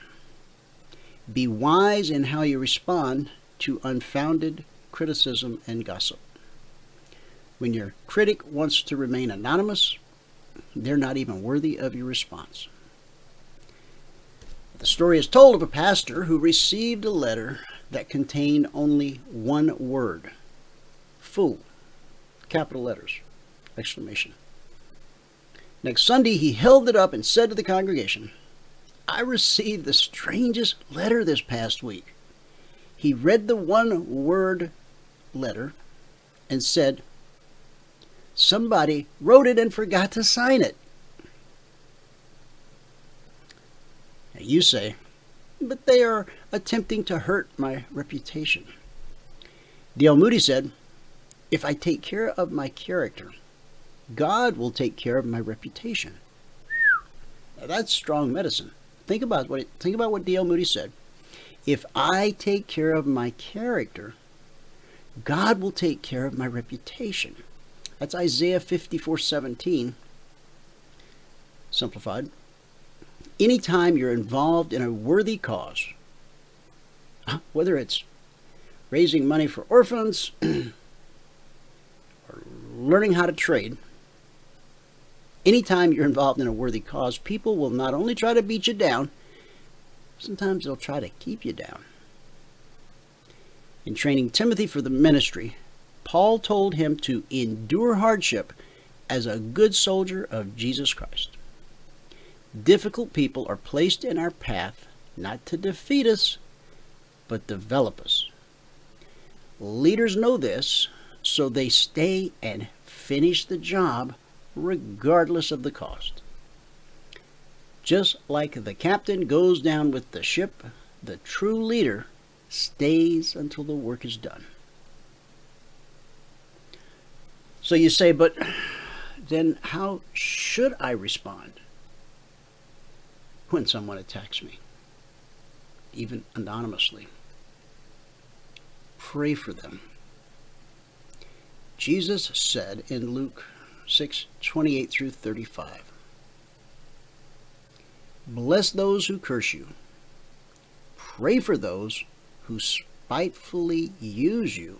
Be wise in how you respond to unfounded criticism and gossip. When your critic wants to remain anonymous, they're not even worthy of your response. The story is told of a pastor who received a letter that contained only one word: fool, capital letters, exclamation. Next Sunday, he held it up and said to the congregation, "I received the strangest letter this past week." He read the one-word letter and said, "Somebody wrote it and forgot to sign it." Now you say, "But they are attempting to hurt my reputation." D.L. Moody said, "If I take care of my character, God will take care of my reputation." Now that's strong medicine. Think about what D.L. Moody said. If I take care of my character, God will take care of my reputation. That's Isaiah 54:17, simplified. Anytime you're involved in a worthy cause, whether it's raising money for orphans or learning how to trade, anytime you're involved in a worthy cause, people will not only try to beat you down, sometimes they'll try to keep you down. In training Timothy for the ministry, Paul told him to endure hardship as a good soldier of Jesus Christ. Difficult people are placed in our path not to defeat us, but develop us. Leaders know this, so they stay and finish the job regardless of the cost. Just like the captain goes down with the ship, the true leader stays until the work is done. So you say, but then how should I respond when someone attacks me, even anonymously? Pray for them. Jesus said in Luke 6:28 through 35, "Bless those who curse you. Pray for those who spitefully use you,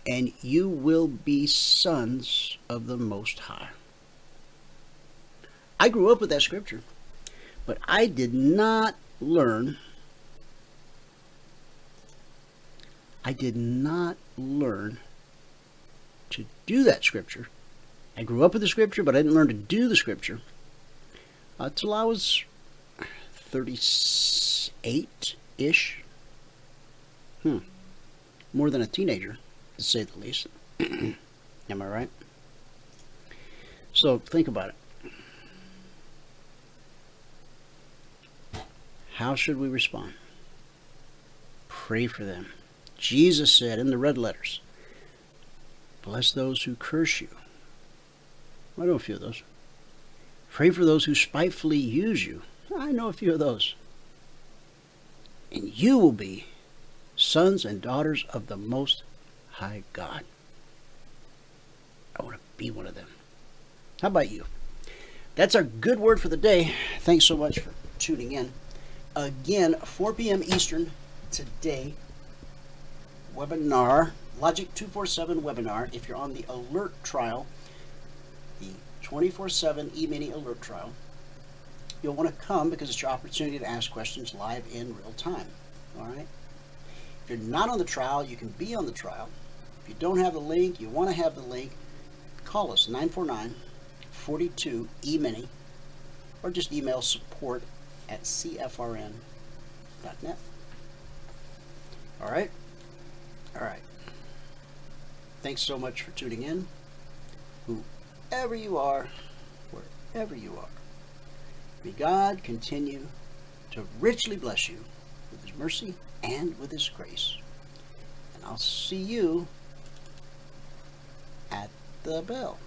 and you will be sons of the Most High." I grew up with that scripture, but I did not learn to do that scripture. I grew up with the scripture, but I didn't learn to do the scripture until I was 38-ish. More than a teenager, to say the least. Am I right? So think about it. How should we respond? Pray for them. Jesus said in the red letters, "Bless those who curse you." I know a few of those. Pray for those who spitefully use you. I know a few of those. And you will be sons and daughters of the Most High God. I want to be one of them. How about you? That's our good word for the day. Thanks so much for tuning in. Again, 4 p.m. Eastern today, webinar, Logic 247 webinar. If you're on the alert trial, the 24/7 Emini alert trial, you'll want to come because it's your opportunity to ask questions live in real time. All right? If you're not on the trial, you can be on the trial. If you don't have the link, you want to have the link, call us 949-42-EMINI or just email support@cfrn.net. All right? All right. Thanks so much for tuning in. Whoever you are, wherever you are, may God continue to richly bless you with His mercy and with His grace. And I'll see you at the bell.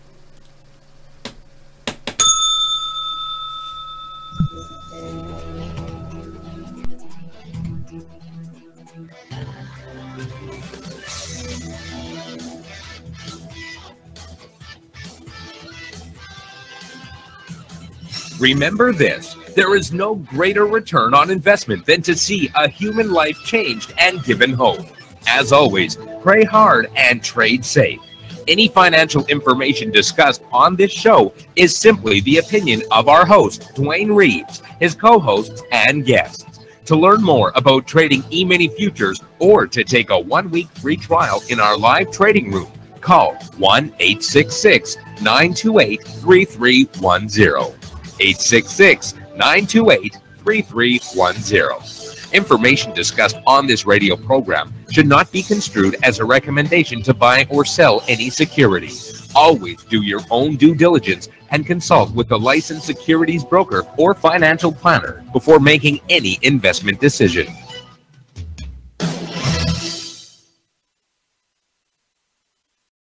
Remember this, there is no greater return on investment than to see a human life changed and given hope. As always, pray hard and trade safe. Any financial information discussed on this show is simply the opinion of our host, Dwayne Reeves, his co-hosts, and guests. To learn more about trading Emini Futures or to take a 1-week free trial in our live trading room, call 1-866-928-3310. 866-928-3310. Information discussed on this radio program should not be construed as a recommendation to buy or sell any security. Always do your own due diligence and consult with a licensed securities broker or financial planner before making any investment decision.